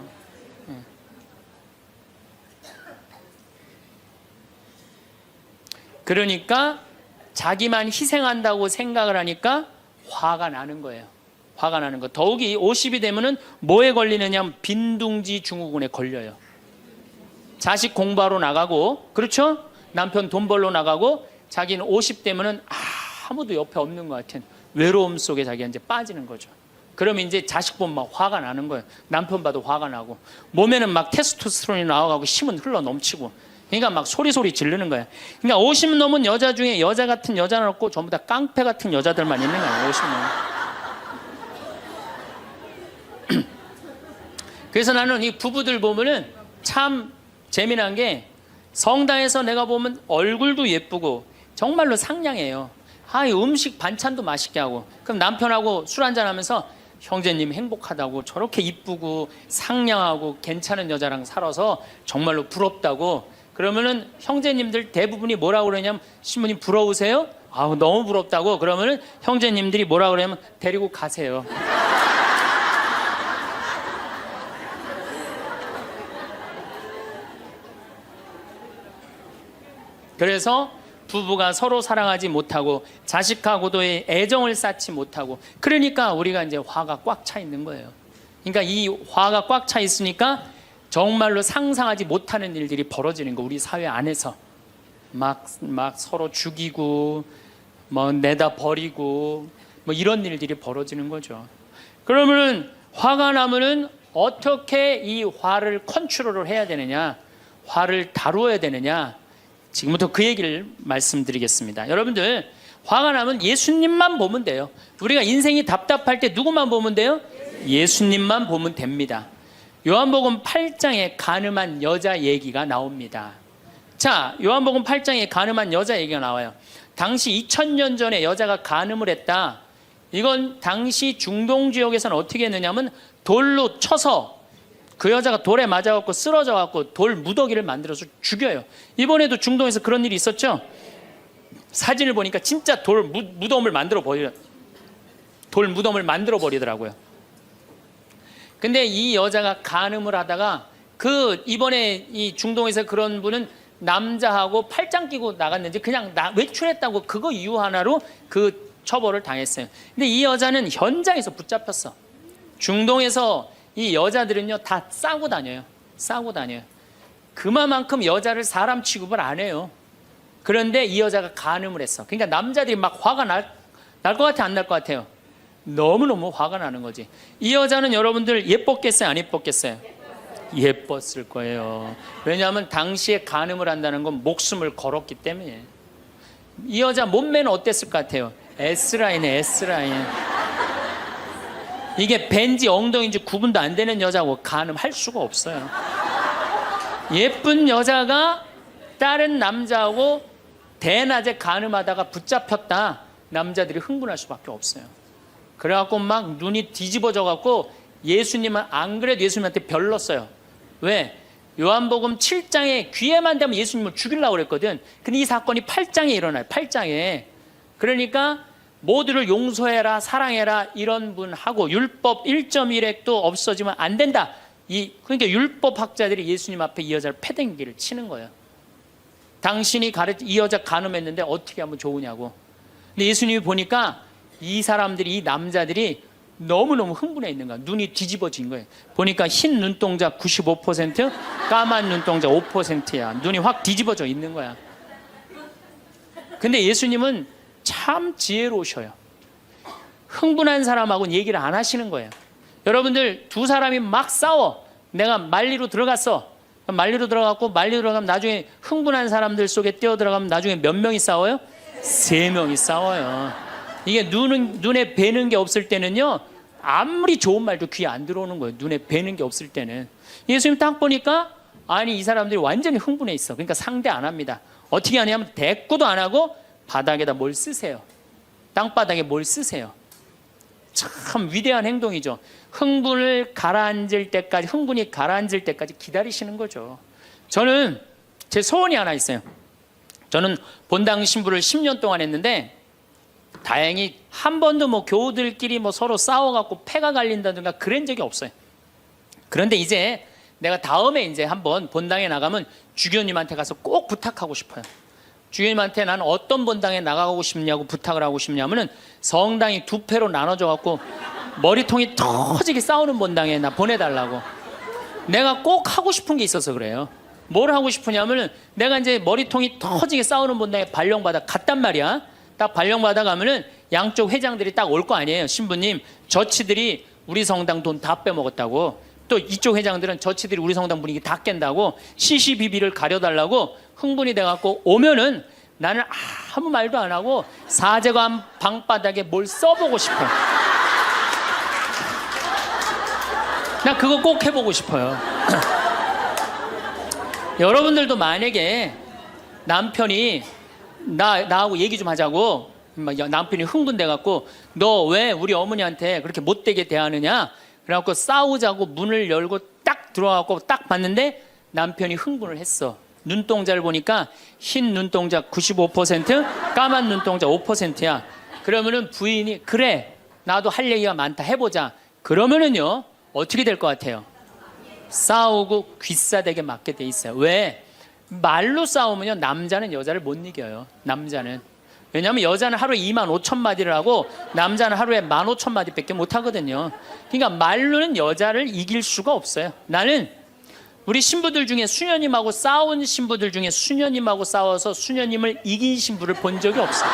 그러니까 자기만 희생한다고 생각을 하니까 화가 나는 거예요. 화가 나는 거. 더욱이 50이 되면은 뭐에 걸리느냐? 빈둥지 증후군에 걸려요. 자식 공부하러 나가고, 그렇죠? 남편 돈 벌러 나가고, 자기는 50 되면은 아무도 옆에 없는 것 같은 외로움 속에 자기가 이제 빠지는 거죠. 그러면 이제 자식 보면 막 화가 나는 거예요. 남편 봐도 화가 나고, 몸에는 막 테스토스테론이 나와가고 힘은 흘러 넘치고, 그러니까 막 소리 지르는 거야. 그러니까 50 넘은 여자 중에 여자 같은 여자는 없고 전부 다 깡패 같은 여자들만 있는 거야. 50 넘은. 그래서 나는 이 부부들 보면은 참 재미난 게 성당에서 내가 보면 얼굴도 예쁘고 정말로 상냥해요. 이 음식 반찬도 맛있게 하고, 그럼 남편하고 술 한잔 하면서 형제님 행복하다고, 저렇게 이쁘고 상냥하고 괜찮은 여자랑 살아서 정말로 부럽다고. 그러면은 형제님들 대부분이 뭐라고 그러냐면, 신부님 부러우세요? 너무 부럽다고. 그러면은 형제님들이 뭐라고 그러냐면, 데리고 가세요. 그래서 부부가 서로 사랑하지 못하고 자식하고도의 애정을 쌓지 못하고, 그러니까 우리가 이제 화가 꽉 차 있는 거예요. 그러니까 이 화가 꽉 차 있으니까 정말로 상상하지 못하는 일들이 벌어지는 거. 우리 사회 안에서 막 서로 죽이고 뭐 내다 버리고 뭐 이런 일들이 벌어지는 거죠. 그러면은 화가 나면은 어떻게 이 화를 컨트롤을 해야 되느냐, 화를 다루어야 되느냐, 지금부터 그 얘기를 말씀드리겠습니다. 여러분들, 화가 나면 예수님만 보면 돼요. 우리가 인생이 답답할 때 누구만 보면 돼요? 예수님만 보면 됩니다. 요한복음 8장에 가늠한 여자 얘기가 나옵니다. 자, 요한복음 8장에 가늠한 여자 얘기가 나와요. 당시 2000년 전에 여자가 가늠을 했다. 이건 당시 중동 지역에서는 어떻게 했느냐면 돌로 쳐서 그 여자가 돌에 맞아갖고 쓰러져갖고 돌 무더기를 만들어서 죽여요. 이번에도 중동에서 그런 일이 있었죠. 사진을 보니까 진짜 돌 무덤을 만들어 버리더라고요. 근데 이 여자가 간음을 하다가 이번에 이 중동에서 그런 분은 남자하고 팔짱 끼고 나갔는지 그냥 외출했다고 그거 이유 하나로 그 처벌을 당했어요. 근데 이 여자는 현장에서 붙잡혔어. 중동에서 이 여자들은요 다 싸고 다녀요. 그만큼 여자를 사람 취급을 안 해요. 그런데 이 여자가 간음을 했어. 그러니까 남자들이 막 화가 날 것 같아, 안 날 것 같아요? 너무너무 화가 나는 거지. 이 여자는 여러분들 예뻤겠어요, 안 예뻤겠어요? 예뻤을 거예요. 왜냐하면 당시에 간음을 한다는 건 목숨을 걸었기 때문에. 이 여자 몸매는 어땠을 것 같아요? S라인에 S라인. 이게 벤지 엉덩이인지 구분도 안 되는 여자고 간음할 수가 없어요. 예쁜 여자가 다른 남자하고 대낮에 간음하다가 붙잡혔다. 남자들이 흥분할 수밖에 없어요. 그래갖고 막 눈이 뒤집어져 갖고 예수님은 안 그래도 예수님한테 별렀어요. 왜? 요한복음 7장에 귀에만 대면 예수님을 죽이려고 그랬거든. 근데 이 사건이 8장에 일어나요. 8장에. 그러니까 모두를 용서해라, 사랑해라 이런 분하고 율법 1.1핵도 없어지면 안 된다. 그러니까 율법학자들이 예수님 앞에 이 여자를 패댕기를 치는 거예요. 당신이 이 여자 간음했는데 어떻게 하면 좋으냐고. 근데 예수님이 보니까 이 사람들이, 이 남자들이 너무너무 흥분해 있는 거야. 눈이 뒤집어진 거예요. 보니까 흰 눈동자 95%, 까만 눈동자 5%야. 눈이 확 뒤집어져 있는 거야. 근데 예수님은 참 지혜로우셔요. 흥분한 사람하고는 얘기를 안 하시는 거예요. 여러분들, 두 사람이 막 싸워. 내가 말리로 들어갔어. 말리로 들어가면 나중에 흥분한 사람들 속에 뛰어들어가면 나중에 몇 명이 싸워요? 3명이 싸워요. 이게 눈에 뵈는 게 없을 때는요, 아무리 좋은 말도 귀에 안 들어오는 거예요. 눈에 뵈는 게 없을 때는. 예수님 딱 보니까 이 사람들이 완전히 흥분해 있어. 그러니까 상대 안 합니다. 어떻게 하냐면 대꾸도 안 하고 바닥에다 뭘 쓰세요. 땅바닥에 뭘 쓰세요. 참 위대한 행동이죠. 흥분이 가라앉을 때까지 기다리시는 거죠. 저는 제 소원이 하나 있어요. 저는 본당 신부를 10년 동안 했는데 다행히 한 번도 교우들끼리 서로 싸워갖고 패가 갈린다든가 그런 적이 없어요. 그런데 이제 내가 다음에 이제 한번 본당에 나가면 주교님한테 가서 꼭 부탁하고 싶어요. 주교님한테 나는 어떤 본당에 나가고 싶냐고 부탁을 하고 싶냐면은 성당이 2패로 나눠져 갖고 머리통이 터지게 싸우는 본당에 나 보내달라고. 내가 꼭 하고 싶은 게 있어서 그래요. 뭘 하고 싶으냐면은 내가 이제 머리통이 터지게 싸우는 본당에 발령받아 갔단 말이야. 딱 발령받아 가면은 양쪽 회장들이 딱 올 거 아니에요. 신부님, 저치들이 우리 성당 돈 다 빼먹었다고. 또 이쪽 회장들은 저치들이 우리 성당 분위기 다 깬다고 CCBB를 가려달라고 흥분이 돼갖고 오면은 나는 아무 말도 안 하고 사제관 방바닥에 뭘 써보고 싶어. 나 그거 꼭 해보고 싶어요. 여러분들도 만약에 남편이 나하고 얘기 좀 하자고, 막 남편이 흥분돼갖고 너 왜 우리 어머니한테 그렇게 못되게 대하느냐, 그래갖고 싸우자고 문을 열고 딱 들어와갖고 딱 봤는데 남편이 흥분을 했어. 눈동자를 보니까 흰 눈동자 95%, 까만 눈동자 5%야. 그러면은 부인이 그래 나도 할 얘기가 많다 해보자. 그러면은요 어떻게 될 것 같아요? 싸우고 귀싸대게 맞게 돼 있어요. 왜? 말로 싸우면요 남자는 여자를 못 이겨요. 남자는. 왜냐하면 여자는 하루에 25,000마디를 하고 남자는 하루에 15,000마디밖에 못 하거든요. 그러니까 말로는 여자를 이길 수가 없어요. 나는 우리 신부들 중에 수녀님하고 싸운 신부들 중에 수녀님하고 싸워서 수녀님을 이긴 신부를 본 적이 없어요.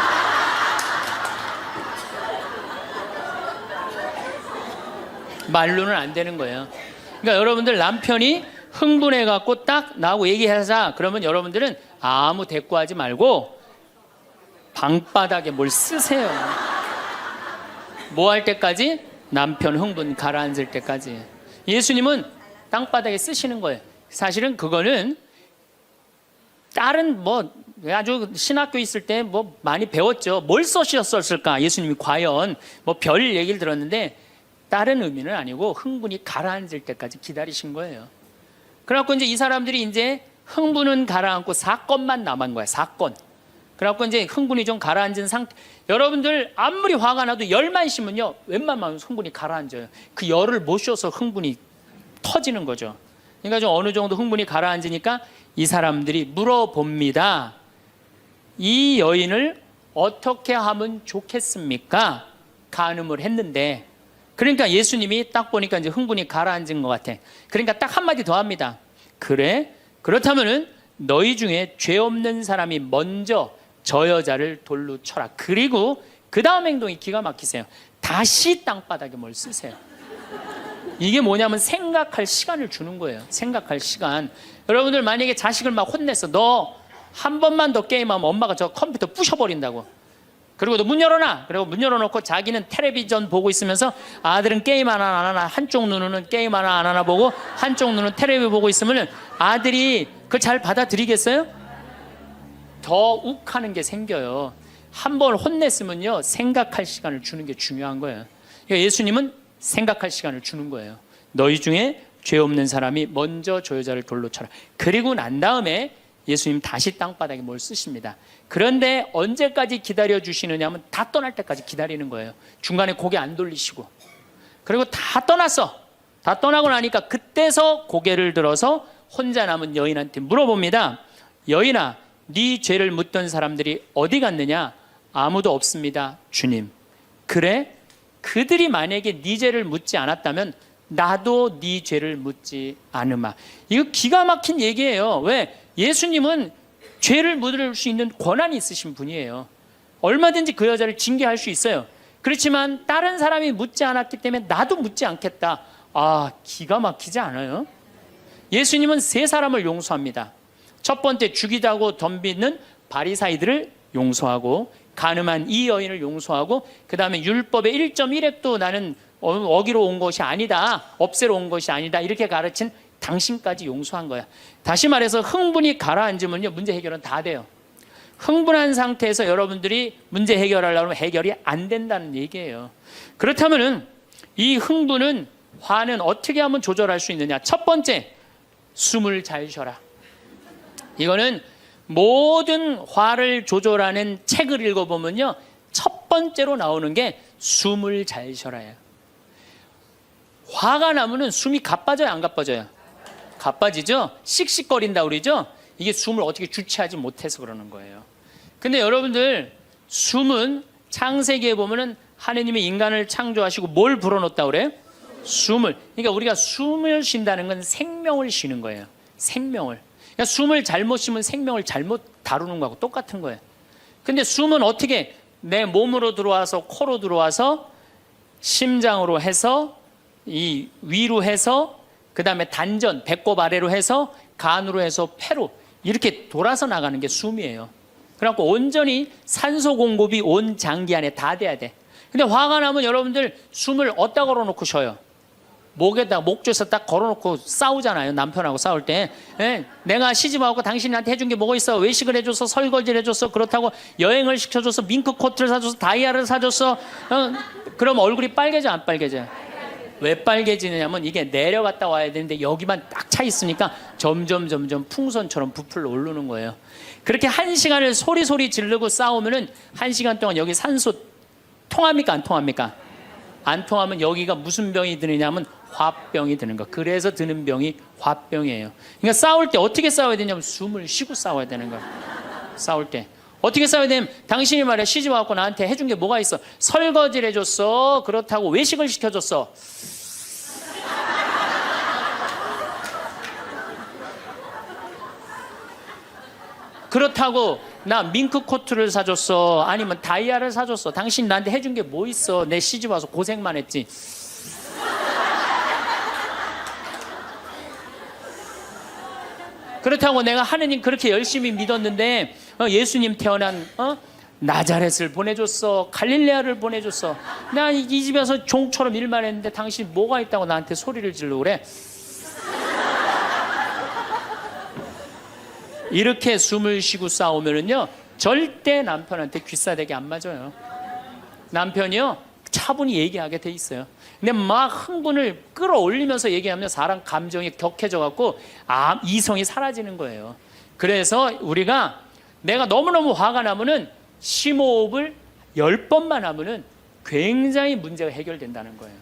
말로는 안 되는 거예요. 그러니까 여러분들 남편이 흥분해갖고 딱 나하고 얘기하자 그러면 여러분들은 아무 대꾸하지 말고 방바닥에 뭘 쓰세요. 뭐 할 때까지? 남편 흥분 가라앉을 때까지. 예수님은 땅바닥에 쓰시는 거예요. 사실은 그거는 다른 뭐 아주 신학교 있을 때 뭐 많이 배웠죠. 뭘 써셨을까? 예수님이 과연 뭐 별 얘기를 들었는데 다른 의미는 아니고 흥분이 가라앉을 때까지 기다리신 거예요. 그래갖고 이제 이 사람들이 이제 흥분은 가라앉고 사건만 남은 거야. 사건. 그래갖고 이제 흥분이 좀 가라앉은 상태. 여러분들 아무리 화가 나도 열만 심으면요 웬만하면 흥분이 가라앉아요. 그 열을 못 쉬어서 흥분이 터지는 거죠. 그러니까 좀 어느 정도 흥분이 가라앉으니까 이 사람들이 물어봅니다. 이 여인을 어떻게 하면 좋겠습니까? 간음을 했는데. 그러니까 예수님이 딱 보니까 이제 흥분이 가라앉은 것 같아. 그러니까 딱 한마디 더 합니다. 그래? 그렇다면은 너희 중에 죄 없는 사람이 먼저 저 여자를 돌로 쳐라. 그리고 그 다음 행동이 기가 막히세요. 다시 땅바닥에 뭘 쓰세요. 이게 뭐냐면 생각할 시간을 주는 거예요. 생각할 시간. 여러분들 만약에 자식을 막 혼냈어. 너 한 번만 더 게임하면 엄마가 저 컴퓨터 부셔버린다고. 그리고 너 문 열어놔. 그리고 문 열어놓고 자기는 텔레비전 보고 있으면서 아들은 게임 하나 안 하나, 한쪽 눈으로는 게임 하나 안 하나 보고 한쪽 눈은 텔레비 보고 있으면 아들이 그걸 잘 받아들이겠어요? 더 욱하는 게 생겨요. 한 번 혼냈으면요 생각할 시간을 주는 게 중요한 거예요. 그러니까 예수님은 생각할 시간을 주는 거예요. 너희 중에 죄 없는 사람이 먼저 저 여자를 돌로 쳐라. 그리고 난 다음에 예수님 다시 땅바닥에 뭘 쓰십니다. 그런데 언제까지 기다려 주시느냐 하면 다 떠날 때까지 기다리는 거예요. 중간에 고개 안 돌리시고. 그리고 다 떠났어. 다 떠나고 나니까 그때서 고개를 들어서 혼자 남은 여인한테 물어봅니다. 여인아, 네 죄를 묻던 사람들이 어디 갔느냐? 아무도 없습니다, 주님. 그래? 그들이 만약에 네 죄를 묻지 않았다면 나도 네 죄를 묻지 않으마. 이거 기가 막힌 얘기예요. 왜? 예수님은 죄를 묻을 수 있는 권한이 있으신 분이에요. 얼마든지 그 여자를 징계할 수 있어요. 그렇지만 다른 사람이 묻지 않았기 때문에 나도 묻지 않겠다. 아, 기가 막히지 않아요? 예수님은 세 사람을 용서합니다. 첫 번째 죽이다고 덤비는 바리사이들을 용서하고, 간음한 이 여인을 용서하고, 그 다음에 율법의 1.1획도 나는 어기로 온 것이 아니다, 없애러 온 것이 아니다, 이렇게 가르친 당신까지 용서한 거야. 다시 말해서 흥분이 가라앉으면요 문제 해결은 다 돼요. 흥분한 상태에서 여러분들이 문제 해결하려고 하면 해결이 안 된다는 얘기예요. 그렇다면은 이 흥분은, 화는 어떻게 하면 조절할 수 있느냐? 첫 번째, 숨을 잘 쉬어라. 이거는 모든 화를 조절하는 책을 읽어보면요 첫 번째로 나오는 게 숨을 잘 쉬어라예요. 화가 나면은 숨이 가빠져요, 안 가빠져요? 가빠지죠? 씩씩거린다 그러죠? 이게 숨을 어떻게 주체하지 못해서 그러는 거예요. 근데 여러분들, 숨은 창세기에 보면은 하느님이 인간을 창조하시고 뭘 불어넣었다 그래요? 숨을. 그러니까 우리가 숨을 쉰다는 건 생명을 쉬는 거예요. 생명을. 그러니까 숨을 잘못 쉬면 생명을 잘못 다루는 거하고 똑같은 거예요. 근데 숨은 어떻게 내 몸으로 들어와서 코로 들어와서 심장으로 해서 이 위로 해서 그 다음에 단전, 배꼽 아래로 해서 간으로 해서 폐로 이렇게 돌아서 나가는 게 숨이에요. 그래갖고 온전히 산소 공급이 온 장기 안에 다 돼야 돼. 근데 화가 나면 여러분들 숨을 어디다 걸어놓고 쉬어요? 목에다 목조에서 딱 걸어놓고 싸우잖아요. 남편하고 싸울 때. 예? 내가 시집와서 당신이 나한테 해준 게 뭐가 있어? 외식을 해줘서, 설거지를 해줬어, 그렇다고 여행을 시켜줘서, 밍크 코트를 사줘서, 다이아를 사줬어. 그럼 얼굴이 빨개져 안 빨개져? 왜 빨개지느냐면 이게 내려갔다 와야 되는데 여기만 딱 차 있으니까 점점 풍선처럼 부풀러 오르는 거예요. 그렇게 1시간을 소리 지르고 싸우면은 1시간 동안 여기 산소 통합니까 안 통합니까? 안 통하면 여기가 무슨 병이 드느냐면 화병이 드는 거. 그래서 드는 병이 화병이에요. 그러니까 싸울 때 어떻게 싸워야 되냐면 숨을 쉬고 싸워야 되는 거예요. 싸울 때 어떻게 싸워야 되냐면 당신이 말이야 시집 와갖고 나한테 해준 게 뭐가 있어? 설거지를 해줬어, 그렇다고 외식을 시켜줬어. 그렇다고 나 밍크 코트를 사줬어, 아니면 다이아를 사줬어. 당신 나한테 해준 게 뭐 있어? 내 시집 와서 고생만 했지. 그렇다고 내가 하느님 그렇게 열심히 믿었는데 예수님 태어난 나자렛을 보내줬어, 갈릴레아를 보내줬어. 나 이 집에서 종처럼 일만 했는데 당신 뭐가 있다고 나한테 소리를 지르고 그래? 이렇게 숨을 쉬고 싸우면은요 절대 남편한테 귀싸대기 안 맞아요. 남편이요 차분히 얘기하게 돼 있어요. 근데 막 흥분을 끌어올리면서 얘기하면 사람 감정이 격해져 갖고 이성이 사라지는 거예요. 그래서 우리가 내가 너무너무 화가 나면은 심호흡을 10번만 하면은 굉장히 문제가 해결된다는 거예요.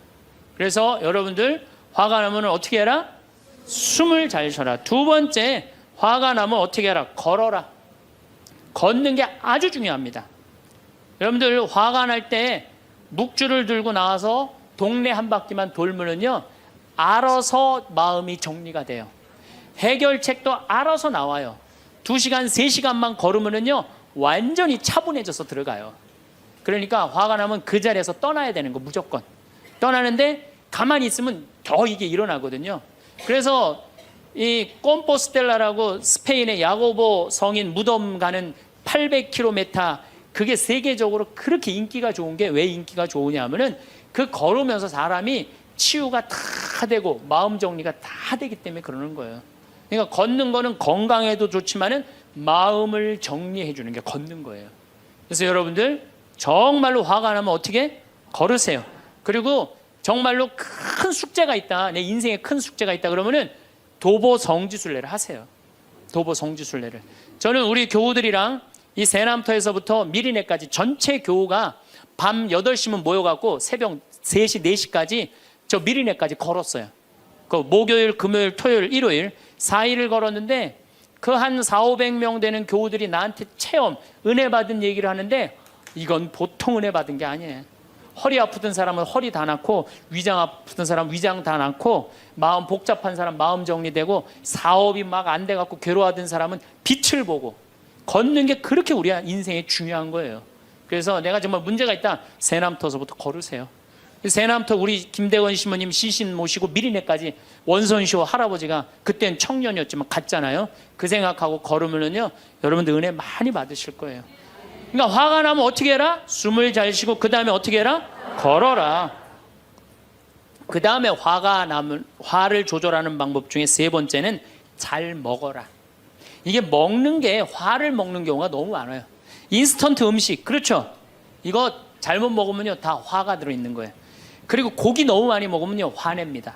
그래서 여러분들 화가 나면 어떻게 해라? 숨을 잘 쉬어라. 두 번째, 화가 나면 어떻게 해라? 걸어라. 걷는 게 아주 중요합니다. 여러분들 화가 날 때 묵주를 들고 나와서 동네 한 바퀴만 돌면은요 알아서 마음이 정리가 돼요. 해결책도 알아서 나와요. 2시간, 3시간만 걸으면은요 완전히 차분해져서 들어가요. 그러니까 화가 나면 그 자리에서 떠나야 되는 거, 무조건. 떠나는데 가만히 있으면 더 이게 일어나거든요. 그래서 이 꼼포스텔라라고 스페인의 야고보 성인 무덤 가는 800km, 그게 세계적으로 그렇게 인기가 좋은 게 왜 인기가 좋으냐 하면은 그 걸으면서 사람이 치유가 다 되고 마음 정리가 다 되기 때문에 그러는 거예요. 그러니까 걷는 거는 건강에도 좋지만은 마음을 정리해 주는 게 걷는 거예요. 그래서 여러분들 정말로 화가 나면 어떻게? 걸으세요. 그리고 정말로 큰 숙제가 있다, 내 인생에 큰 숙제가 있다 그러면은 도보 성지순례를 하세요. 도보 성지순례를. 저는 우리 교우들이랑 이 세남터에서부터 미리네까지 전체 교우가 밤 8시면 모여갖고 새벽 3시, 4시까지 저 미리네까지 걸었어요. 그 목요일, 금요일, 토요일, 일요일 4일을 걸었는데 그 한 400~500명 되는 교우들이 나한테 체험, 은혜 받은 얘기를 하는데 이건 보통 은혜 받은 게 아니에요. 허리 아프던 사람은 허리 다 낫고, 위장 아프던 사람은 위장 다 낫고, 마음 복잡한 사람 마음 정리되고, 사업이 막 안 돼갖고 괴로워하던 사람은 빛을 보고, 걷는 게 그렇게 우리 인생에 중요한 거예요. 그래서 내가 정말 문제가 있다, 세남터서부터 걸으세요. 세남터 우리 김대건 시모님 시신 모시고 미리네까지 원선시호 할아버지가 그땐 청년이었지만 갔잖아요. 그 생각하고 걸으면은요 여러분들 은혜 많이 받으실 거예요. 그러니까 화가 나면 어떻게 해라? 숨을 잘 쉬고 그 다음에 어떻게 해라? 걸어라. 그 다음에 화가 나면 화를 조절하는 방법 중에 세 번째는 잘 먹어라. 이게 먹는 게 화를 먹는 경우가 너무 많아요. 인스턴트 음식, 그렇죠? 이거 잘못 먹으면요 다 화가 들어있는 거예요. 그리고 고기 너무 많이 먹으면요 화냅니다.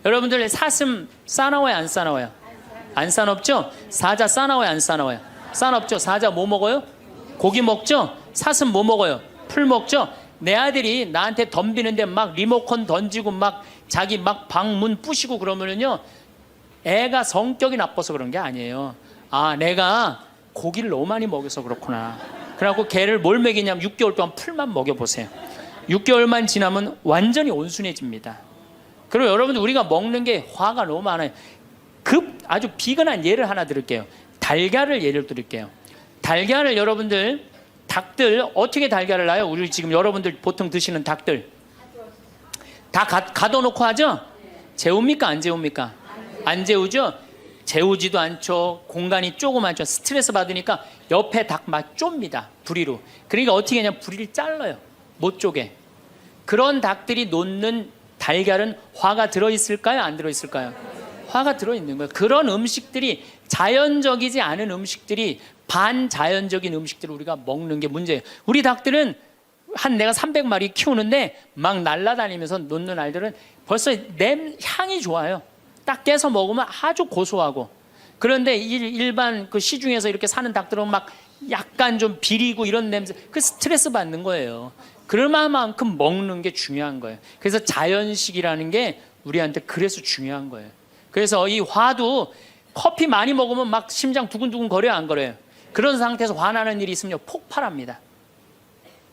여러분들 사슴 싸나워요 안 싸나워요? 안 싸납죠? 사자 싸나워요 안 싸나워요? 싸납죠? 사자 뭐 먹어요? 고기 먹죠? 사슴 뭐 먹어요? 풀 먹죠? 내 아들이 나한테 덤비는데 막 리모컨 던지고 막 자기 막 방문 부시고 그러면은요 애가 성격이 나빠서 그런 게 아니에요. 내가 고기를 너무 많이 먹여서 그렇구나. 그래갖고 걔를 뭘 먹이냐면 6개월 동안 풀만 먹여보세요. 6개월만 지나면 완전히 온순해집니다. 그리고 여러분들 우리가 먹는 게 화가 너무 많아요. 아주 비근한 예를 하나 드릴게요. 달걀을 예를 드릴게요. 달걀을 여러분들 닭들 어떻게 달걀을 낳아요? 우리 지금 여러분들 보통 드시는 닭들 다 가둬놓고 하죠? 재웁니까 안 재웁니까? 안 재우죠? 재우지도 않죠. 공간이 조그맣죠. 스트레스 받으니까 옆에 닭 막 좁니다. 부리로. 그러니까 어떻게 하냐면 부리를 잘라요. 못 쪼개. 그런 닭들이 놓는 달걀은 화가 들어있을까요? 안 들어있을까요? 화가 들어있는 거예요. 그런 음식들이 자연적이지 않은 음식들이 반자연적인 음식들을 우리가 먹는 게 문제예요. 우리 닭들은 내가 300마리 키우는데 막 날아다니면서 놓는 알들은 벌써 향이 좋아요. 딱 깨서 먹으면 아주 고소하고. 그런데 일반 그 시중에서 이렇게 사는 닭들은 막 약간 좀 비리고 이런 냄새, 그 스트레스 받는 거예요. 그럴만큼 먹는 게 중요한 거예요. 그래서 자연식이라는 게 우리한테 그래서 중요한 거예요. 그래서 이 화도 커피 많이 먹으면 막 심장 두근두근 거려요, 안 거려요? 그런 상태에서 화나는 일이 있으면 폭발합니다.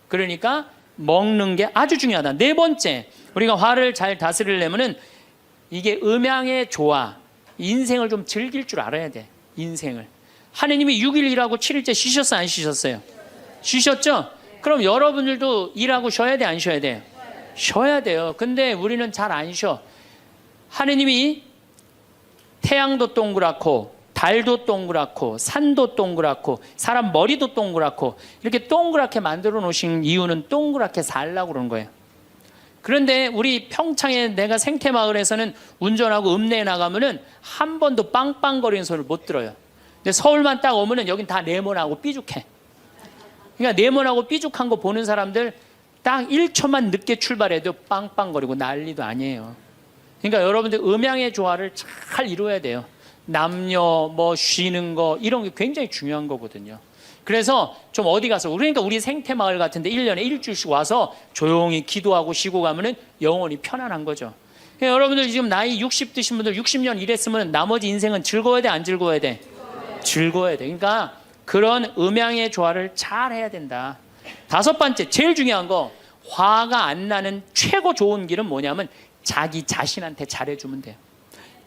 그러니까 먹는 게 아주 중요하다. 네 번째, 우리가 화를 잘 다스리려면은 이게 음양의 조화, 인생을 좀 즐길 줄 알아야 돼. 인생을. 하느님이 6일 일하고 7일째 쉬셨어요, 안 쉬셨어요? 쉬셨죠? 그럼 여러분들도 일하고 쉬어야 돼, 안 쉬어야 돼요? 쉬어야 돼요. 근데 우리는 잘 안 쉬어. 하느님이 태양도 동그랗고 달도 동그랗고 산도 동그랗고 사람 머리도 동그랗고 이렇게 동그랗게 만들어 놓으신 이유는 동그랗게 살라고 그러는 거예요. 그런데 우리 평창에 내가 생태마을에서는 운전하고 읍내에 나가면은 한 번도 빵빵거리는 소리를 못 들어요. 근데 서울만 딱 오면은 여긴 다 네모나고 삐죽해. 그러니까 네모나고 삐죽한 거 보는 사람들 딱 1초만 늦게 출발해도 빵빵거리고 난리도 아니에요. 그러니까 여러분들 음양의 조화를 잘 이루어야 돼요. 남녀 뭐 쉬는 거 이런 게 굉장히 중요한 거거든요. 그래서 좀 어디 가서 그러니까 우리 생태마을 같은데 1년에 일주일씩 와서 조용히 기도하고 쉬고 가면은 영혼이 편안한 거죠. 그러니까 여러분들 지금 나이 60 드신 분들 60년 일했으면 나머지 인생은 즐거워야 돼, 안 즐거워야 돼? 즐거워야 돼. 그러니까 그런 음양의 조화를 잘 해야 된다. 다섯 번째, 제일 중요한 거, 화가 안 나는 최고 좋은 길은 뭐냐면 자기 자신한테 잘해주면 돼요.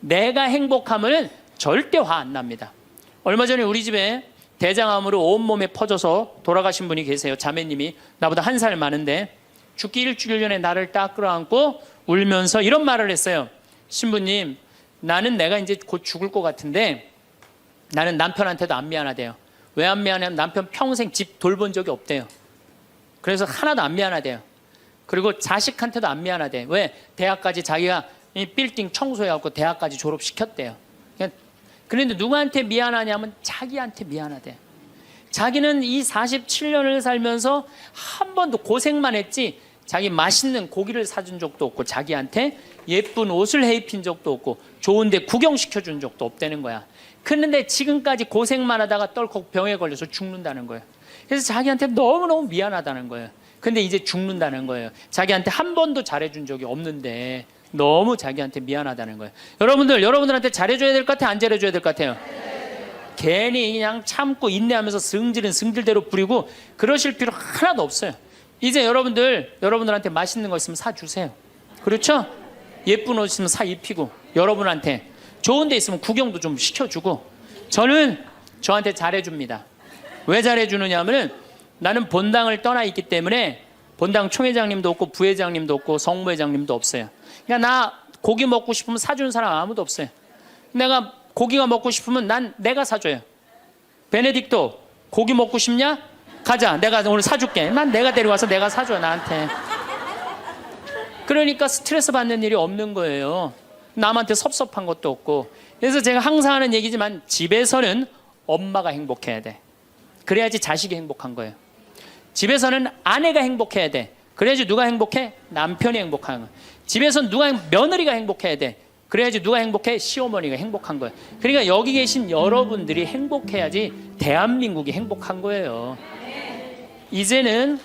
내가 행복하면은 절대 화 안 납니다. 얼마 전에 우리 집에 대장암으로 온몸에 퍼져서 돌아가신 분이 계세요. 자매님이 나보다 1살 많은데 죽기 일주일 전에 나를 딱 끌어안고 울면서 이런 말을 했어요. 신부님, 나는 내가 이제 곧 죽을 것 같은데 나는 남편한테도 안 미안하대요. 왜 안 미안하냐면 남편 평생 집 돌본 적이 없대요. 그래서 하나도 안 미안하대요. 그리고 자식한테도 안 미안하대. 왜? 대학까지 자기가 이 빌딩 청소해갖고 대학까지 졸업시켰대요. 그런데 누구한테 미안하냐면 자기한테 미안하대. 자기는 이 47년을 살면서 한 번도 고생만 했지 자기 맛있는 고기를 사준 적도 없고 자기한테 예쁜 옷을 해입힌 적도 없고 좋은 데 구경시켜준 적도 없다는 거야. 그런데 지금까지 고생만 하다가 떨컥 병에 걸려서 죽는다는 거예요. 그래서 자기한테 너무너무 미안하다는 거예요. 근데 이제 죽는다는 거예요. 자기한테 한 번도 잘해준 적이 없는데 너무 자기한테 미안하다는 거예요. 여러분들한테 잘해줘야 될 것 같아요? 안 잘해줘야 될 것 같아요? 괜히 그냥 참고 인내하면서 승질은 승질대로 부리고 그러실 필요 하나도 없어요. 이제 여러분들한테 맛있는 거 있으면 사주세요. 그렇죠? 예쁜 옷 있으면 사 입히고 여러분한테 좋은 데 있으면 구경도 좀 시켜주고 저는 저한테 잘해줍니다. 왜 잘해주느냐 하면은 나는 본당을 떠나 있기 때문에 본당 총회장님도 없고 부회장님도 없고 성무회장님도 없어요. 그러니까 나 고기 먹고 싶으면 사주는 사람 아무도 없어요. 내가 고기가 먹고 싶으면 내가 사줘요. 베네딕토 고기 먹고 싶냐? 가자, 내가 오늘 사줄게. 난 내가 데려와서 내가 사줘 나한테. 그러니까 스트레스 받는 일이 없는 거예요. 남한테 섭섭한 것도 없고. 그래서 제가 항상 하는 얘기지만 집에서는 엄마가 행복해야 돼. 그래야지 자식이 행복한 거예요. 집에서는 아내가 행복해야 돼. 그래야지 누가 행복해? 남편이 행복한 거예요. 집에서는 며느리가 행복해야 돼. 그래야지 누가 행복해? 시어머니가 행복한 거예요. 그러니까 여기 계신 여러분들이 행복해야지 대한민국이 행복한 거예요. 이제는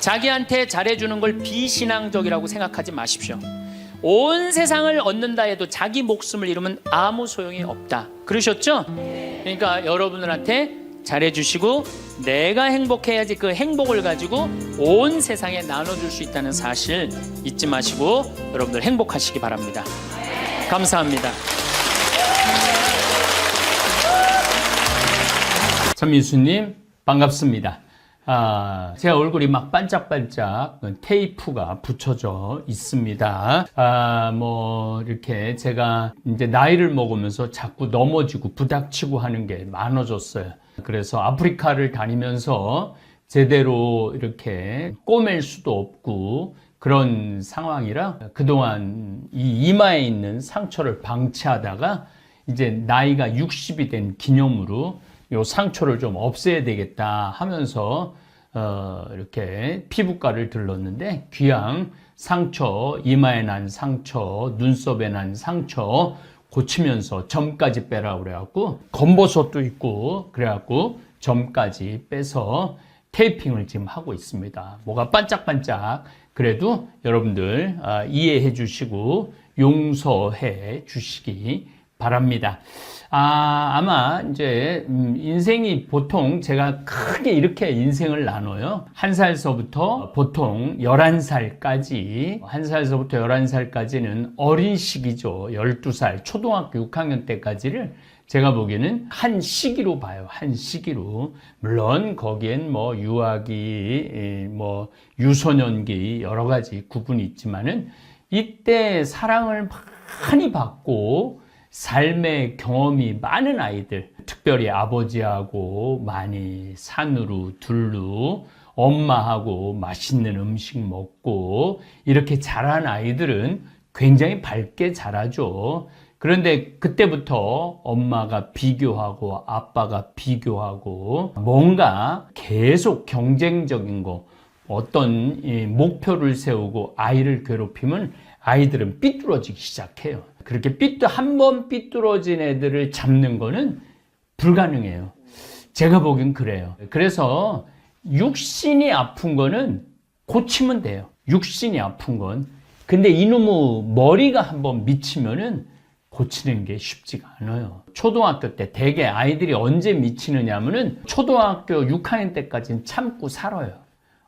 자기한테 잘해주는 걸 비신앙적이라고 생각하지 마십시오. 온 세상을 얻는다 해도 자기 목숨을 잃으면 아무 소용이 없다. 그러셨죠? 그러니까 여러분들한테 잘해주시고 내가 행복해야지 그 행복을 가지고 온 세상에 나눠줄 수 있다는 사실 잊지 마시고 여러분들 행복하시기 바랍니다. 감사합니다. 전민수님 반갑습니다. 제 얼굴이 막 반짝반짝 테이프가 붙여져 있습니다. 이렇게 제가 이제 나이를 먹으면서 자꾸 넘어지고 부닥치고 하는 게 많아졌어요. 그래서 아프리카를 다니면서 제대로 이렇게 꼬맬 수도 없고 그런 상황이라 그동안 이 이마에 있는 상처를 방치하다가 이제 나이가 60이 된 기념으로 요 상처를 좀 없애야 되겠다 하면서 이렇게 피부과를 들렀는데 귀양 상처, 이마에 난 상처, 눈썹에 난 상처 고치면서 점까지 빼라 그래갖고 검버섯도 있고 그래갖고 점까지 빼서 테이핑을 지금 하고 있습니다. 뭐가 반짝반짝. 그래도 여러분들 이해해 주시고 용서해 주시기 바랍니다. 아마 이제 인생이 보통 제가 크게 이렇게 인생을 나눠요. 1살서부터 보통 11살까지 1살서부터 11살까지는 어린 시기죠. 12살 초등학교 6학년 때까지를 제가 보기에는 한 시기로 봐요. 한 시기로. 물론 거기엔 뭐 유아기, 뭐 유소년기 여러 가지 구분이 있지만은 이때 사랑을 많이 받고 삶의 경험이 많은 아이들, 특별히 아버지하고 많이 산으로 둘로 엄마하고 맛있는 음식 먹고 이렇게 자란 아이들은 굉장히 밝게 자라죠. 그런데 그때부터 엄마가 비교하고 아빠가 비교하고 뭔가 계속 경쟁적인 거 어떤 목표를 세우고 아이를 괴롭히면 아이들은 삐뚤어지기 시작해요. 그렇게 한 번 삐뚤어진 애들을 잡는 거는 불가능해요. 제가 보기엔 그래요. 그래서 육신이 아픈 거는 고치면 돼요. 육신이 아픈 건. 근데 이놈의 머리가 한번 미치면은 고치는 게 쉽지가 않아요. 초등학교 때 대개 아이들이 언제 미치느냐 하면은 초등학교 6학년 때까지는 참고 살아요.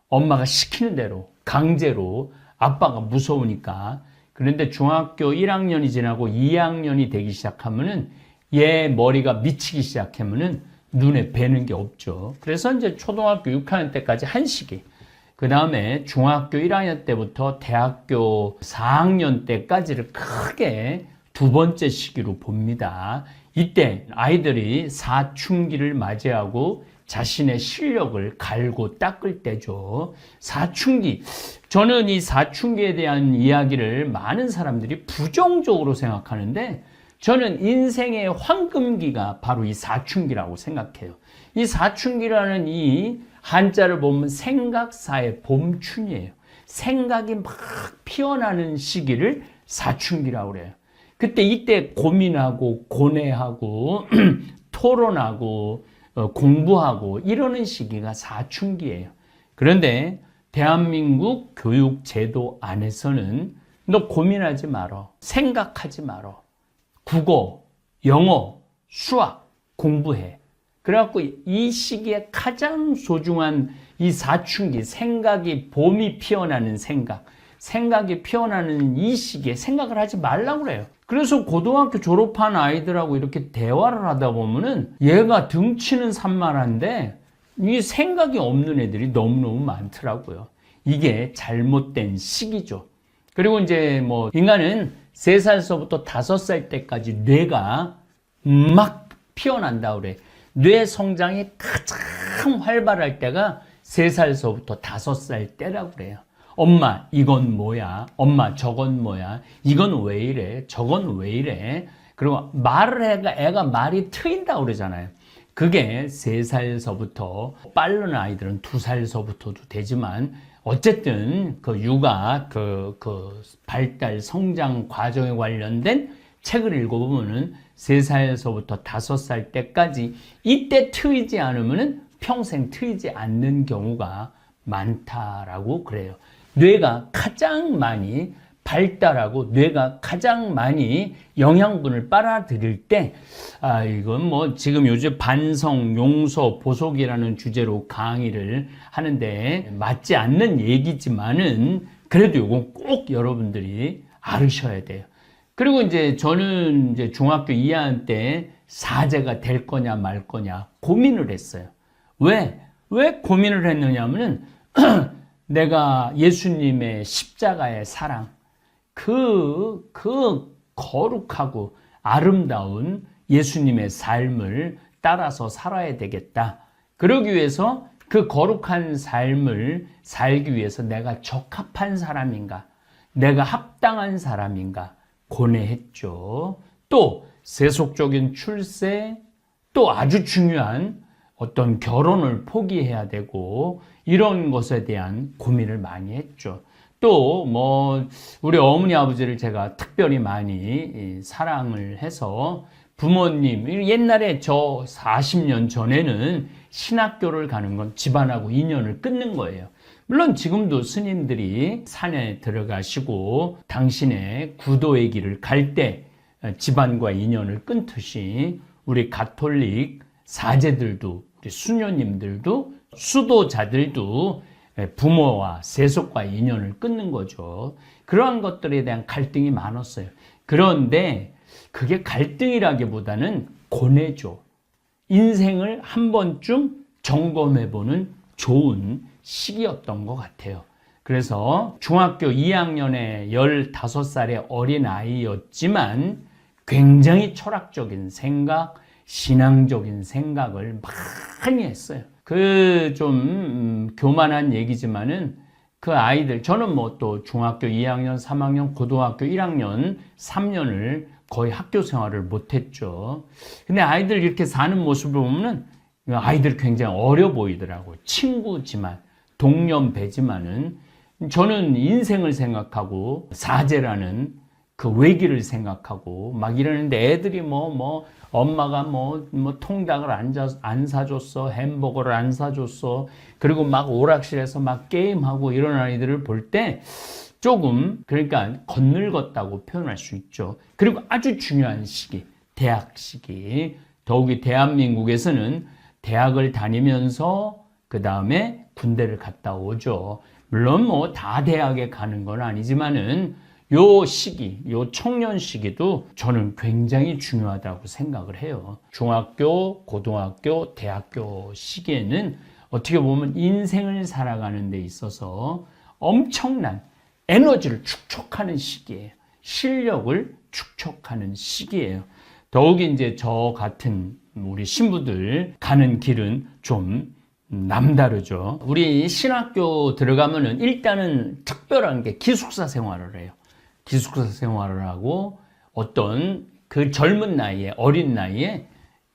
엄마가 시키는 대로 강제로 아빠가 무서우니까. 그런데 중학교 1학년이 지나고 2학년이 되기 시작하면은 얘 머리가 미치기 시작하면은 눈에 뵈는 게 없죠. 그래서 이제 초등학교 6학년 때까지 한 시기. 그 다음에 중학교 1학년 때부터 대학교 4학년 때까지를 크게 두 번째 시기로 봅니다. 이때 아이들이 사춘기를 맞이하고 자신의 실력을 갈고 닦을 때죠. 사춘기. 저는 이 사춘기에 대한 이야기를 많은 사람들이 부정적으로 생각하는데 저는 인생의 황금기가 바로 이 사춘기라고 생각해요. 이 사춘기라는 이 한자를 보면 생각사의 봄춘이에요. 생각이 막 피어나는 시기를 사춘기라고 그래요. 그때 이때 고민하고 고뇌하고 토론하고 공부하고 이러는 시기가 사춘기예요. 그런데 대한민국 교육제도 안에서는 너 고민하지 말어. 생각하지 말어. 국어, 영어, 수학 공부해. 그래갖고 이 시기에 가장 소중한 이 사춘기, 생각이 봄이 피어나는 생각이 피어나는 이 시기에 생각을 하지 말라고 그래요. 그래서 고등학교 졸업한 아이들하고 이렇게 대화를 하다 보면은 얘가 등치는 산만한데 이 생각이 없는 애들이 너무너무 많더라고요. 이게 잘못된 시기죠. 그리고 이제 뭐 인간은 3살서부터 5살 때까지 뇌가 막 피어난다 그래. 뇌 성장이 가장 활발할 때가 3살서부터 5살 때라고 그래요. 엄마 이건 뭐야? 엄마 저건 뭐야? 이건 왜 이래? 저건 왜 이래? 그리고 말을 해가 애가 말이 트인다고 그러잖아요. 그게 3살서부터 빠른 아이들은 2살서부터도 되지만 어쨌든 그 육아 그 발달 성장 과정에 관련된 책을 읽어보면은 3살서부터 5살 때까지 이때 트이지 않으면은 평생 트이지 않는 경우가 많다라고 그래요. 뇌가 가장 많이 발달하고 뇌가 가장 많이 영양분을 빨아들일 때, 이건 뭐 지금 요즘 반성, 용서, 보속이라는 주제로 강의를 하는데 맞지 않는 얘기지만은 그래도 이건 꼭 여러분들이 알으셔야 돼요. 그리고 이제 저는 이제 중학교 2학년 때 사제가 될 거냐 말 거냐 고민을 했어요. 왜? 왜 고민을 했느냐면은 내가 예수님의 십자가의 사랑, 그 거룩하고 아름다운 예수님의 삶을 따라서 살아야 되겠다. 그러기 위해서 그 거룩한 삶을 살기 위해서 내가 적합한 사람인가, 내가 합당한 사람인가 고뇌했죠. 또 세속적인 출세, 또 아주 중요한 어떤 결혼을 포기해야 되고 이런 것에 대한 고민을 많이 했죠. 또 우리 어머니 아버지를 제가 특별히 많이 사랑을 해서 부모님, 옛날에 저 40년 전에는 신학교를 가는 건 집안하고 인연을 끊는 거예요. 물론 지금도 스님들이 산에 들어가시고 당신의 구도의 길을 갈 때 집안과 인연을 끊듯이 우리 가톨릭 사제들도, 우리 수녀님들도, 수도자들도 부모와 세속과 인연을 끊는 거죠. 그러한 것들에 대한 갈등이 많았어요. 그런데 그게 갈등이라기보다는 고뇌죠. 인생을 한 번쯤 점검해보는 좋은 시기였던 것 같아요. 그래서 중학교 2학년에 15살의 어린아이였지만 굉장히 철학적인 생각, 신앙적인 생각을 많이 했어요. 좀 교만한 얘기지만은 그 아이들, 저는 또 중학교 2학년, 3학년, 고등학교 1학년, 3년을 거의 학교 생활을 못했죠. 근데 아이들 이렇게 사는 모습을 보면은 아이들 굉장히 어려 보이더라고요. 친구지만, 동년배지만은 저는 인생을 생각하고 사제라는 그 외길을 생각하고 막 이러는데 애들이 엄마가 통닭을 안 사줬어, 햄버거를 안 사줬어, 그리고 막 오락실에서 막 게임하고 이런 아이들을 볼 때 조금, 그러니까 건늙었다고 표현할 수 있죠. 그리고 아주 중요한 시기, 대학 시기. 더욱이 대한민국에서는 대학을 다니면서 그 다음에 군대를 갔다 오죠. 물론 다 대학에 가는 건 아니지만은 요 시기, 요 청년 시기도 저는 굉장히 중요하다고 생각을 해요. 중학교, 고등학교, 대학교 시기에는 어떻게 보면 인생을 살아가는 데 있어서 엄청난 에너지를 축적하는 시기예요. 실력을 축적하는 시기예요. 더욱이 이제 저 같은 우리 신부들 가는 길은 좀 남다르죠. 우리 신학교 들어가면은 일단은 특별한 게 기숙사 생활을 해요. 기숙사 생활을 하고 어떤 그 젊은 나이에, 어린 나이에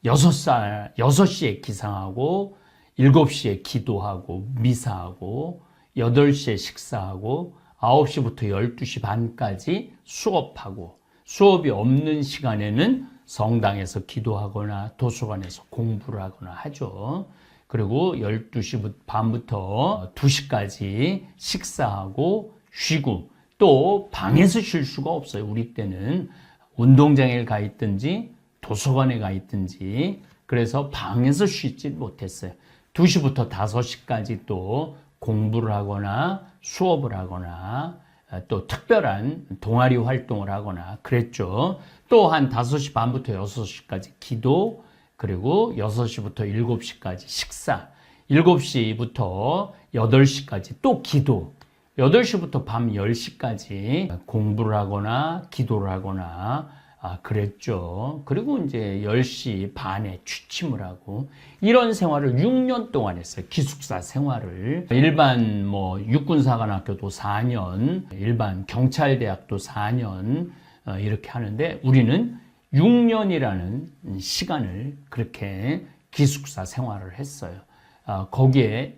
6시에 기상하고 7시에 기도하고 미사하고 8시에 식사하고 9시부터 12시 반까지 수업하고 수업이 없는 시간에는 성당에서 기도하거나 도서관에서 공부를 하거나 하죠. 그리고 12시 반부터 2시까지 식사하고 쉬고 또 방에서 쉴 수가 없어요. 우리 때는 운동장에 가 있든지 도서관에 가 있든지 그래서 방에서 쉬지 못했어요. 2시부터 5시까지 또 공부를 하거나 수업을 하거나 또 특별한 동아리 활동을 하거나 그랬죠. 또 한 5시 반부터 6시까지 기도, 그리고 6시부터 7시까지 식사, 7시부터 8시까지 또 기도, 8시부터 밤 10시까지 공부를 하거나 기도를 하거나 그랬죠. 그리고 이제 10시 반에 취침을 하고 이런 생활을 6년 동안 했어요. 기숙사 생활을. 일반 육군사관학교도 4년, 일반 경찰대학도 4년 이렇게 하는데 우리는 6년이라는 시간을 그렇게 기숙사 생활을 했어요. 거기에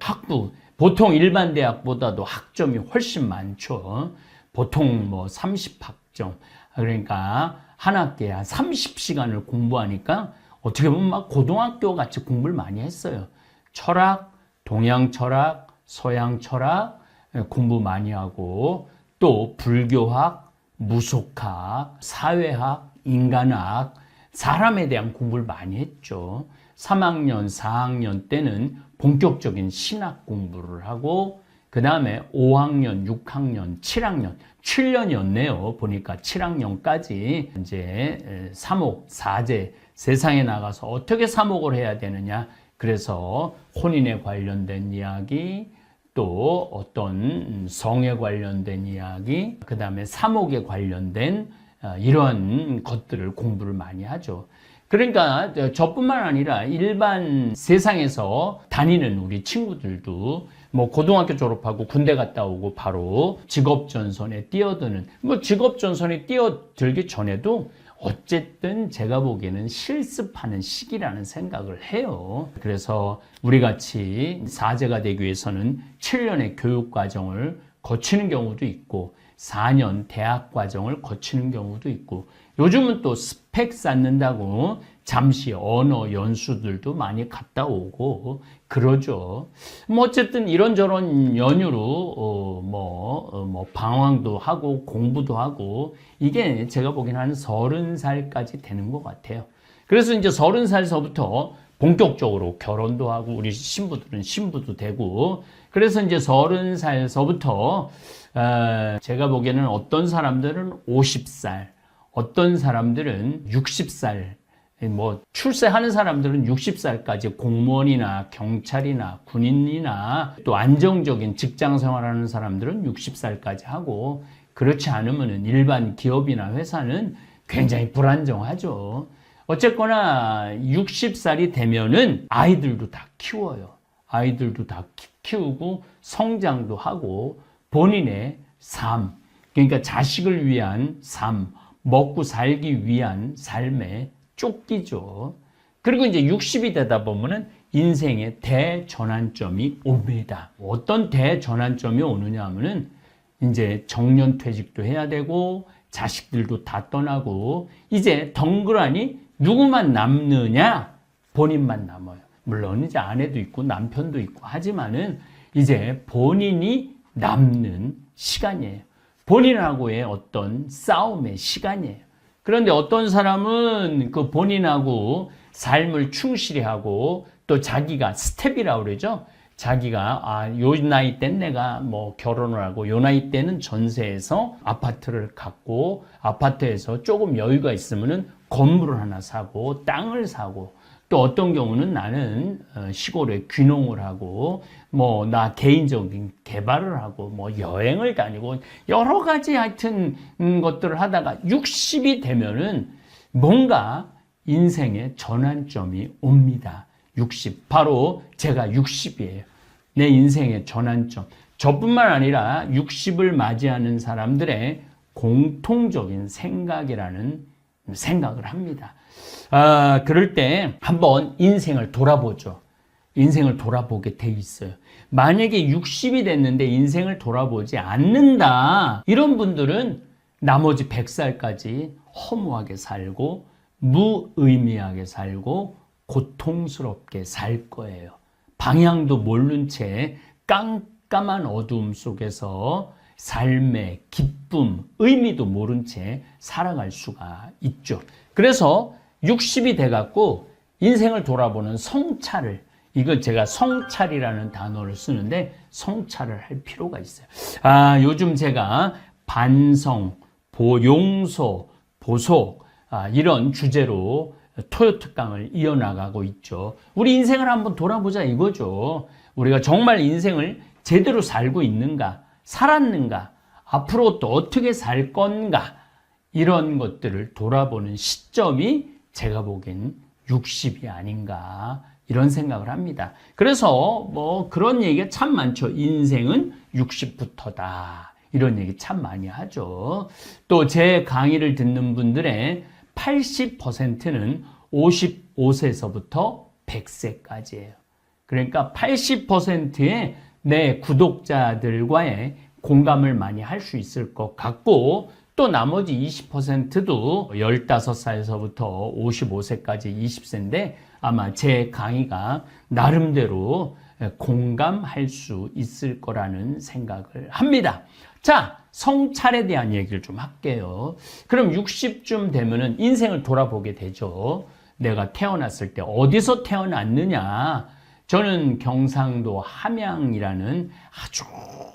보통 일반 대학보다도 학점이 훨씬 많죠. 보통 30학점. 그러니까 한 학기에 한 30시간을 공부하니까 어떻게 보면 막 고등학교 같이 공부를 많이 했어요. 철학, 동양 철학, 서양 철학 공부 많이 하고 또 불교학, 무속학, 사회학, 인간학, 사람에 대한 공부를 많이 했죠. 3학년, 4학년 때는 본격적인 신학 공부를 하고 그 다음에 5학년, 6학년, 7학년, 7년이었네요. 보니까 7학년까지 이제 사목, 사제, 세상에 나가서 어떻게 사목을 해야 되느냐 그래서 혼인에 관련된 이야기, 또 어떤 성에 관련된 이야기, 그 다음에 사목에 관련된 이런 것들을 공부를 많이 하죠. 그러니까 저뿐만 아니라 일반 세상에서 다니는 우리 친구들도 뭐 고등학교 졸업하고 군대 갔다 오고 바로 직업전선에 뛰어드는, 뭐 직업전선에 뛰어들기 전에도 어쨌든 제가 보기에는 실습하는 시기라는 생각을 해요. 그래서 우리 같이 사제가 되기 위해서는 7년의 교육 과정을 거치는 경우도 있고 4년 대학 과정을 거치는 경우도 있고, 요즘은 또 스펙 쌓는다고 잠시 언어 연수들도 많이 갔다 오고 그러죠. 뭐 어쨌든 이런저런 연유로 방황도 하고 공부도 하고, 이게 제가 보기에는 한 30살까지 되는 것 같아요. 그래서 이제 30살서부터 본격적으로 결혼도 하고, 우리 신부들은 신부도 되고, 그래서 이제 30살서부터 제가 보기에는 어떤 사람들은 50살, 어떤 사람들은 60살, 뭐 출세하는 사람들은 60살까지 공무원이나 경찰이나 군인이나 또 안정적인 직장 생활하는 사람들은 60살까지 하고, 그렇지 않으면은 일반 기업이나 회사는 굉장히 불안정하죠. 어쨌거나 60살이 되면은 아이들도 다 키워요. 아이들도 다 키우고 성장도 하고 본인의 삶, 그러니까 자식을 위한 삶, 먹고 살기 위한 삶에 쫓기죠. 그리고 이제 60이 되다 보면은 인생의 대전환점이 옵니다. 어떤 대전환점이 오느냐 하면은 이제 정년퇴직도 해야 되고 자식들도 다 떠나고 이제 덩그러니 누구만 남느냐? 본인만 남아요. 물론 이제 아내도 있고 남편도 있고 하지만은 이제 본인이 남는 시간이에요. 본인하고의 어떤 싸움의 시간이에요. 그런데 어떤 사람은 그 본인하고 삶을 충실히 하고 또 자기가 스텝이라고 그러죠. 자기가 요 나이 때 내가 뭐 결혼을 하고 요 나이 때는 전세에서 아파트를 갖고 아파트에서 조금 여유가 있으면은 건물을 하나 사고 땅을 사고, 또 어떤 경우는 나는 시골에 귀농을 하고 뭐 나 개인적인 개발을 하고 뭐 여행을 다니고 여러 가지 하여튼 것들을 하다가 60이 되면은 뭔가 인생의 전환점이 옵니다. 60. 바로 제가 60이에요. 내 인생의 전환점. 저뿐만 아니라 60을 맞이하는 사람들의 공통적인 생각이라는 생각을 합니다. 그럴 때 한번 인생을 돌아보죠. 인생을 돌아보게 돼 있어요. 만약에 60이 됐는데 인생을 돌아보지 않는다, 이런 분들은 나머지 100살까지 허무하게 살고 무의미하게 살고 고통스럽게 살 거예요. 방향도 모른 채 깜깜한 어두움 속에서 삶의 기쁨, 의미도 모른 채 살아갈 수가 있죠. 그래서 60이 돼갖고 인생을 돌아보는 성찰을, 이걸 제가 성찰이라는 단어를 쓰는데 성찰을 할 필요가 있어요. 요즘 제가 반성, 용서, 보속 이런 주제로 토요 특강을 이어나가고 있죠. 우리 인생을 한번 돌아보자 이거죠. 우리가 정말 인생을 제대로 살고 있는가, 살았는가, 앞으로 또 어떻게 살 건가, 이런 것들을 돌아보는 시점이 제가 보기엔 60이 아닌가, 이런 생각을 합니다. 그래서 뭐 그런 얘기가 참 많죠. 인생은 60부터다. 이런 얘기 참 많이 하죠. 또 제 강의를 듣는 분들의 80%는 55세에서부터 100세까지예요. 그러니까 80%의 내 구독자들과의 공감을 많이 할 수 있을 것 같고, 또 나머지 20%도 15살에서부터 55세까지 20세인데 아마 제 강의가 나름대로 공감할 수 있을 거라는 생각을 합니다. 자, 성찰에 대한 얘기를 좀 할게요. 그럼 60쯤 되면은 인생을 돌아보게 되죠. 내가 태어났을 때 어디서 태어났느냐? 저는 경상도 함양이라는 아주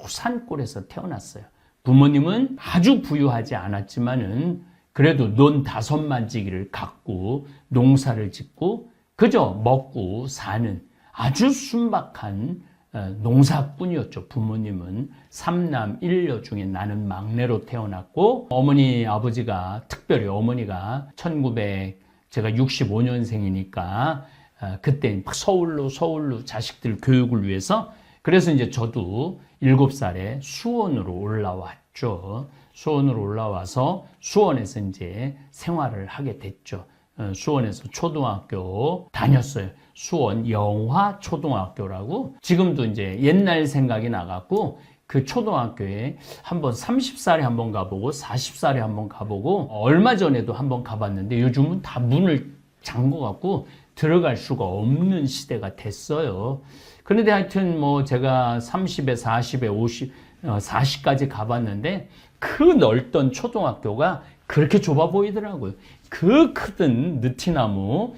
산골에서 태어났어요. 부모님은 아주 부유하지 않았지만은 그래도 논 5만지기를 갖고 농사를 짓고 그저 먹고 사는 아주 순박한 농사꾼이었죠. 부모님은 3남 1녀 중에 나는 막내로 태어났고, 어머니 아버지가, 특별히 어머니가 제가 65년생이니까 그때 서울로 자식들 교육을 위해서, 그래서 이제 저도 7살에 수원으로 올라왔죠. 수원으로 올라와서 수원에서 이제 생활을 하게 됐죠. 수원에서 초등학교 다녔어요. 수원 영화초등학교라고. 지금도 이제 옛날 생각이 나갖고 그 초등학교에 한번 30살에 한번 가보고 40살에 한번 가보고, 얼마 전에도 한번 가봤는데 요즘은 다 문을 잠궈갖고 들어갈 수가 없는 시대가 됐어요. 그런데 하여튼 뭐 제가 30에 40에 50, 40까지 가봤는데 그 넓던 초등학교가 그렇게 좁아 보이더라고요. 그 크던 느티나무,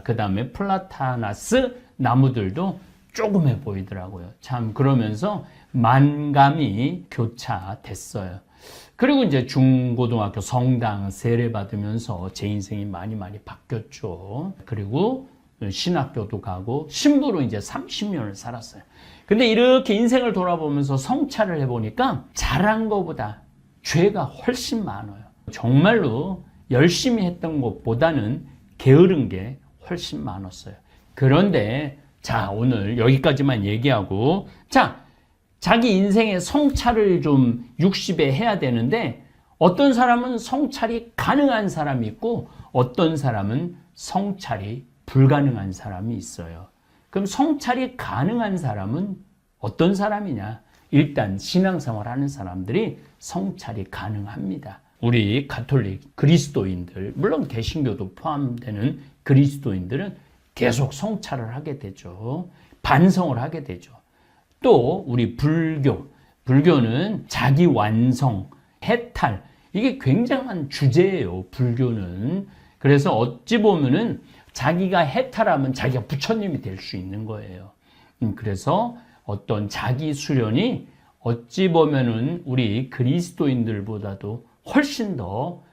그 다음에 플라타나스 나무들도 조그매 보이더라고요. 참, 그러면서 만감이 교차됐어요. 그리고 이제 중고등학교 성당 세례 받으면서 제 인생이 많이 바뀌었죠. 그리고 신학교도 가고 신부로 이제 30년을 살았어요. 근데 이렇게 인생을 돌아보면서 성찰을 해보니까 잘한 것보다 죄가 훨씬 많아요. 정말로 열심히 했던 것보다는 게으른 게 훨씬 많았어요. 그런데 자, 오늘 여기까지만 얘기하고, 자, 자기 인생의 성찰을 좀 60에 해야 되는데, 어떤 사람은 성찰이 가능한 사람이 있고 어떤 사람은 성찰이 불가능한 사람이 있어요. 그럼 성찰이 가능한 사람은 어떤 사람이냐? 일단 신앙생활 하는 사람들이 성찰이 가능합니다. 우리 가톨릭 그리스도인들, 물론 개신교도 포함되는 그리스도인들은 계속 성찰을 하게 되죠. 반성을 하게 되죠. 또 우리 불교는 자기 완성, 해탈, 이게 굉장한 주제예요. 불교는. 그래서 어찌 보면은 자기가 해탈하면 자기가 부처님이 될 수 있는 거예요. 그래서 어떤 자기 수련이 어찌 보면은 우리 그리스도인들보다도 훨씬 더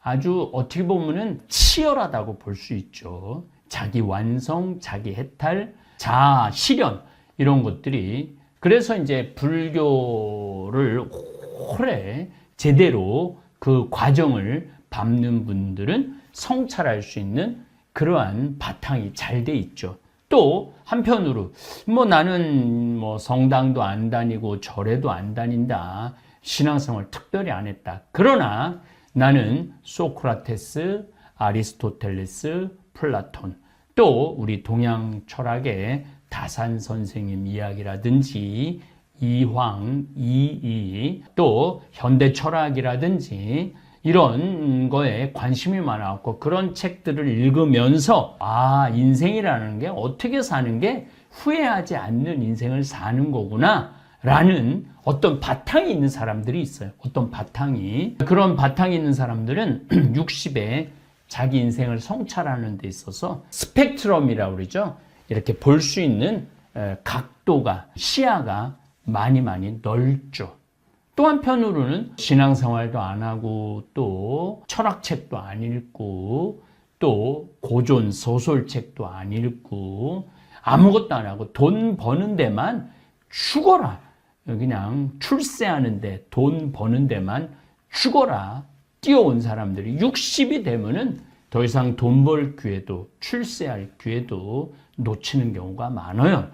아주 어떻게 보면은 치열하다고 볼 수 있죠. 자기 완성, 자기 해탈, 자아 실현, 이런 것들이. 그래서 이제 불교를 오래 제대로 그 과정을 밟는 분들은 성찰할 수 있는 그러한 바탕이 잘 돼 있죠. 또 한편으로 뭐 나는 뭐 성당도 안 다니고 절에도 안 다닌다, 신앙생활 특별히 안 했다. 그러나 나는 소크라테스, 아리스토텔레스, 플라톤, 또 우리 동양 철학의 다산 선생님 이야기라든지 이황, 이이, 또 현대 철학이라든지 이런 거에 관심이 많았고, 그런 책들을 읽으면서 인생이라는 게 어떻게 사는 게 후회하지 않는 인생을 사는 거구나 라는 어떤 바탕이 있는 사람들이 있어요. 어떤 바탕이. 그런 바탕이 있는 사람들은 60에 자기 인생을 성찰하는 데 있어서 스펙트럼이라고 그러죠. 이렇게 볼 수 있는 각도가, 시야가 많이 넓죠. 또 한편으로는 신앙생활도 안 하고 또 철학책도 안 읽고 또 고전 소설책도 안 읽고 아무것도 안 하고 돈 버는 데만 죽어라, 그냥 출세하는데 돈 버는 데만 죽어라 뛰어온 사람들이 60이 되면은 더 이상 돈 벌 기회도 출세할 기회도 놓치는 경우가 많아요.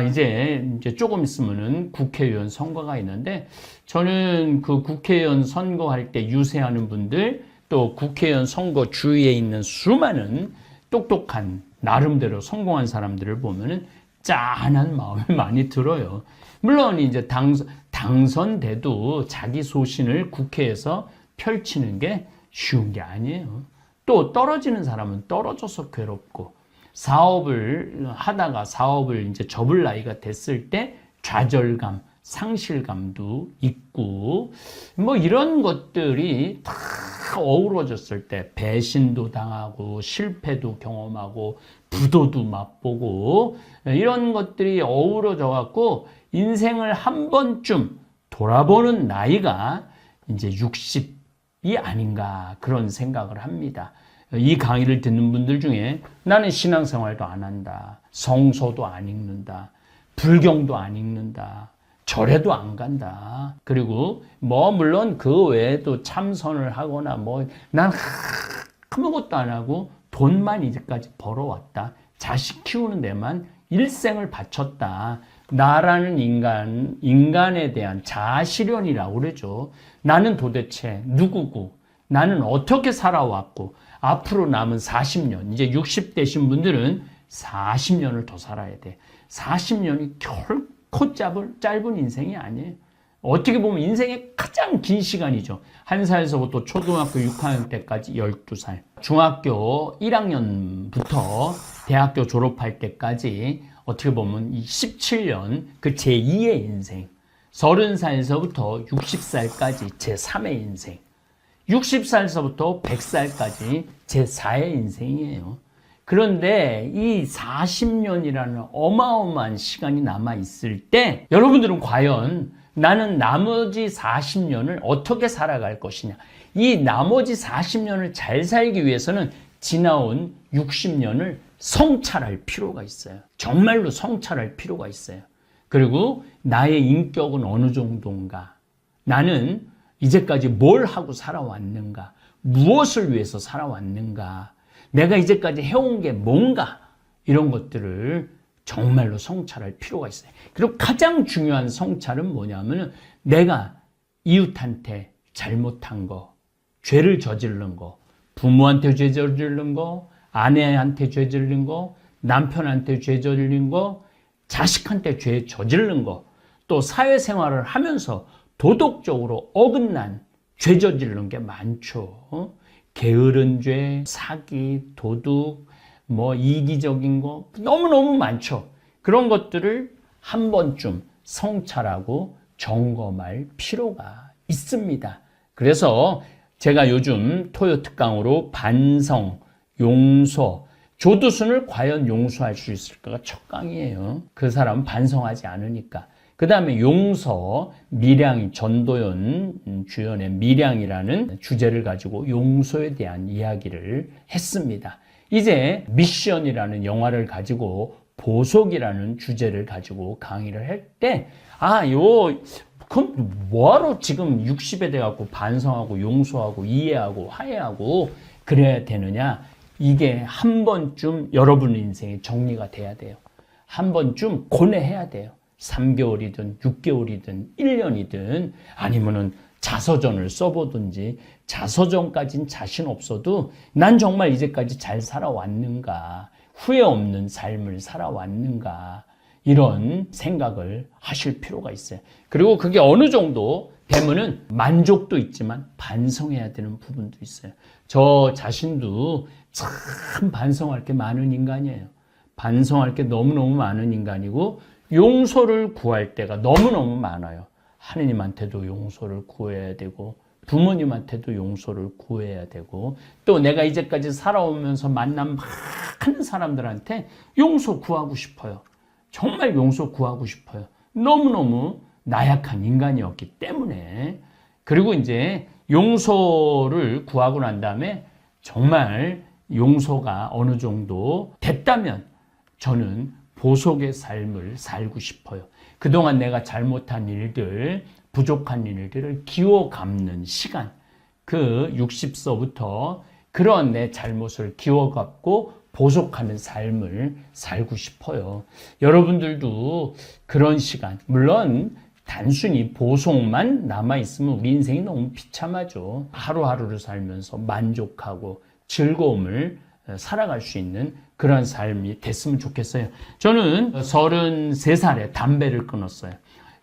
이제 조금 있으면은 국회의원 선거가 있는데, 저는 그 국회의원 선거할 때 유세하는 분들, 또 국회의원 선거 주위에 있는 수많은 똑똑한 나름대로 성공한 사람들을 보면은 짠한 마음이 많이 들어요. 물론 이제 당선돼도 자기 소신을 국회에서 펼치는 게 쉬운 게 아니에요. 또 떨어지는 사람은 떨어져서 괴롭고, 사업을 하다가 사업을 이제 접을 나이가 됐을 때 좌절감, 상실감도 있고, 뭐 이런 것들이 다 어우러졌을 때 배신도 당하고 실패도 경험하고 부도도 맛보고, 이런 것들이 어우러져 갖고 인생을 한 번쯤 돌아보는 나이가 이제 60이 아닌가, 그런 생각을 합니다. 이 강의를 듣는 분들 중에 나는 신앙생활도 안 한다. 성서도 안 읽는다. 불경도 안 읽는다. 절에도 안 간다. 그리고 물론 그 외에도 참선을 하거나 난 아무것도 안 하고 돈만 이제까지 벌어왔다. 자식 키우는 데만 일생을 바쳤다. 나라는 인간에 대한 자아실현이라고 그러죠. 나는 도대체 누구고, 나는 어떻게 살아왔고, 앞으로 남은 40년, 이제 60대신 분들은 40년을 더 살아야 돼. 40년이 결코 짧은 인생이 아니에요. 어떻게 보면 인생의 가장 긴 시간이죠. 1살에서부터 초등학교 6학년 때까지 12살. 중학교 1학년부터 대학교 졸업할 때까지 어떻게 보면 이 17년 그 제2의 인생. 30살에서부터 60살까지 제3의 인생. 60살에서부터 100살까지 제4의 인생이에요. 그런데 이 40년이라는 어마어마한 시간이 남아있을 때 여러분들은 과연 나는 나머지 40년을 어떻게 살아갈 것이냐. 이 나머지 40년을 잘 살기 위해서는 지나온 60년을 성찰할 필요가 있어요. 정말로 성찰할 필요가 있어요. 그리고 나의 인격은 어느 정도인가. 나는 이제까지 뭘 하고 살아왔는가. 무엇을 위해서 살아왔는가. 내가 이제까지 해온 게 뭔가. 이런 것들을 정말로 성찰할 필요가 있어요. 그리고 가장 중요한 성찰은 뭐냐면은 내가 이웃한테 잘못한 거, 죄를 저지른 거, 부모한테 죄 저지른 거, 아내한테 죄 저지른 거, 남편한테 죄 저지른 거, 자식한테 죄 저지른 거, 또 사회생활을 하면서 도덕적으로 어긋난 죄 저지른 게 많죠. 게으른 죄, 사기, 도둑, 이기적인 거 너무너무 많죠. 그런 것들을 한 번쯤 성찰하고 점검할 필요가 있습니다. 그래서 제가 요즘 토요 특강으로 반성, 용서, 조두순을 과연 용서할 수 있을까가 첫 강의예요. 그 사람은 반성하지 않으니까. 그 다음에 용서, 밀양, 전도연 주연의 밀양이라는 주제를 가지고 용서에 대한 이야기를 했습니다. 이제 미션이라는 영화를 가지고 보석이라는 주제를 가지고 강의를 할 때, 그럼 뭐하러 지금 60에 돼갖고 반성하고 용서하고 이해하고 화해하고 그래야 되느냐? 이게 한 번쯤 여러분 인생에 정리가 돼야 돼요. 한 번쯤 고뇌해야 돼요. 3개월이든 6개월이든 1년이든 아니면은 자서전을 써보든지 자서전까진 자신 없어도 난 정말 이제까지 잘 살아왔는가, 후회 없는 삶을 살아왔는가 이런 생각을 하실 필요가 있어요. 그리고 그게 어느 정도 되면은 만족도 있지만 반성해야 되는 부분도 있어요. 저 자신도 참 반성할 게 많은 인간이에요. 반성할 게 너무너무 많은 인간이고 용서를 구할 때가 너무너무 많아요. 하느님한테도 용서를 구해야 되고 부모님한테도 용서를 구해야 되고 또 내가 이제까지 살아오면서 만난 많은 사람들한테 용서 구하고 싶어요. 정말 용서 구하고 싶어요. 너무너무 나약한 인간이었기 때문에. 그리고 이제 용서를 구하고 난 다음에 정말 용서가 어느 정도 됐다면 저는 보석의 삶을 살고 싶어요. 그동안 내가 잘못한 일들, 부족한 일들을 기워 갚는 시간, 그 60서부터 그런 내 잘못을 기워 갚고 보석하는 삶을 살고 싶어요. 여러분들도 그런 시간, 물론 단순히 보석만 남아있으면 우리 인생이 너무 비참하죠. 하루하루를 살면서 만족하고 즐거움을 살아갈 수 있는 그런 삶이 됐으면 좋겠어요. 저는 33살에 담배를 끊었어요.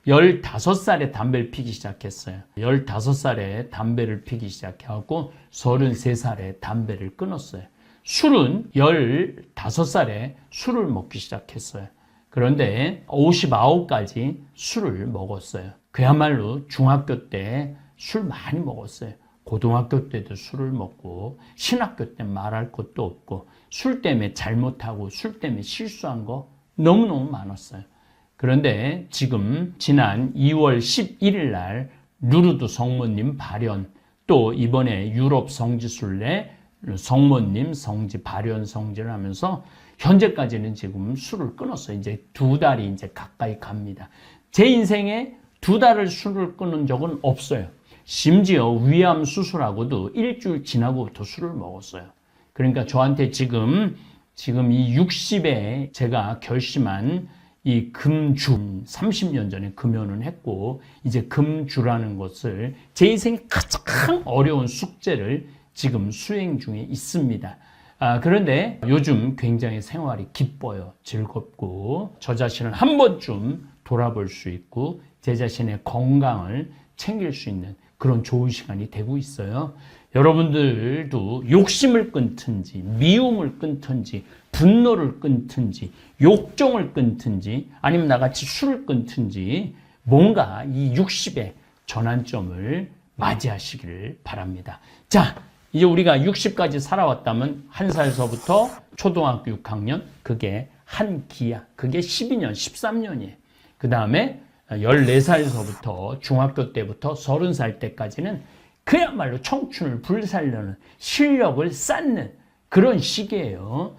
15살에 담배를 피기 시작했어요. 15살에 담배를 피기 시작해갖고 33살에 담배를 끊었어요. 술은 15살에 술을 먹기 시작했어요. 그런데 59까지 술을 먹었어요. 그야말로 중학교 때 술 많이 먹었어요. 고등학교 때도 술을 먹고 신학교 때 말할 것도 없고 술 때문에 잘못하고 술 때문에 실수한 거 너무너무 많았어요. 그런데 지금 지난 2월 11일 날 루르드 성모님 발현 또 이번에 유럽 성지순례 성모님 성지, 발현 성지를 하면서 현재까지는 지금 술을 끊었어요. 이제 2달이 이제 가까이 갑니다. 제 인생에 2달을 술을 끊은 적은 없어요. 심지어 위암 수술하고도 일주일 지나고부터 술을 먹었어요. 그러니까 저한테 지금 이 60에 제가 결심한 이 금주, 30년 전에 금연을 했고 이제 금주라는 것을 제 인생의 가장 어려운 숙제를 지금 수행 중에 있습니다. 그런데 요즘 굉장히 생활이 기뻐요. 즐겁고 저 자신을 한 번쯤 돌아볼 수 있고 제 자신의 건강을 챙길 수 있는 그런 좋은 시간이 되고 있어요. 여러분들도 욕심을 끊든지 미움을 끊든지 분노를 끊든지 욕정을 끊든지 아니면 나같이 술을 끊든지 뭔가 이 60의 전환점을 맞이하시기를 바랍니다. 자, 이제 우리가 60까지 살아왔다면 1살서부터 초등학교 6학년 그게 한 기야. 그게 12년, 13년이에요. 그 다음에 14살서부터 중학교 때부터 30살 때까지는 그야말로 청춘을 불살려는 실력을 쌓는 그런 시기예요.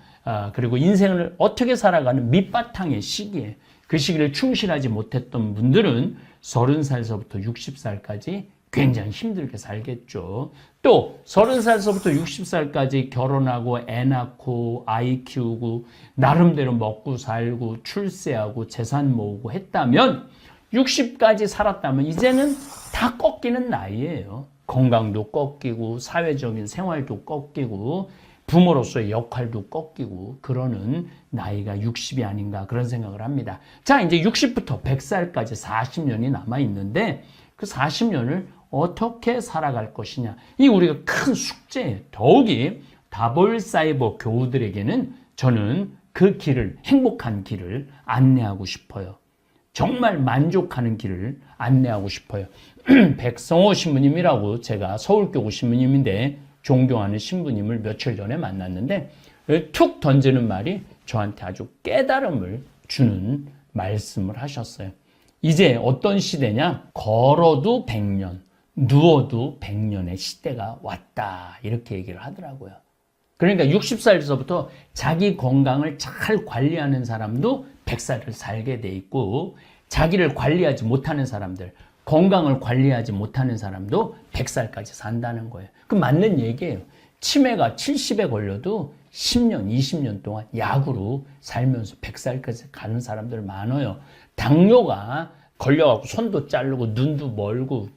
그리고 인생을 어떻게 살아가는 밑바탕의 시기예요. 그 시기를 충실하지 못했던 분들은 30살서부터 60살까지 굉장히 힘들게 살겠죠. 또 30살서부터 60살까지 결혼하고 애 낳고 아이 키우고 나름대로 먹고 살고 출세하고 재산 모으고 했다면 60까지 살았다면 이제는 다 꺾이는 나이예요. 건강도 꺾이고 사회적인 생활도 꺾이고 부모로서의 역할도 꺾이고 그러는 나이가 60이 아닌가 그런 생각을 합니다. 자, 이제 60부터 100살까지 40년이 남아 있는데 그 40년을 어떻게 살아갈 것이냐. 이 우리가 큰 숙제예요. 더욱이 다볼사이버 교우들에게는 저는 그 길을, 행복한 길을 안내하고 싶어요. 정말 만족하는 길을 안내하고 싶어요. 백성호 신부님이라고 제가 서울교구 신부님인데 존경하는 신부님을 며칠 전에 만났는데 툭 던지는 말이 저한테 아주 깨달음을 주는 말씀을 하셨어요. 이제 어떤 시대냐? 걸어도 100년, 누워도 100년의 시대가 왔다. 이렇게 얘기를 하더라고요. 그러니까 60살에서부터 자기 건강을 잘 관리하는 사람도 100살을 살게 돼 있고 자기를 관리하지 못하는 사람들, 건강을 관리하지 못하는 사람도 100살까지 산다는 거예요. 그 맞는 얘기예요. 치매가 70에 걸려도 10년, 20년 동안 약으로 살면서 100살까지 가는 사람들 많아요. 당뇨가 걸려갖고 손도 자르고 눈도 멀고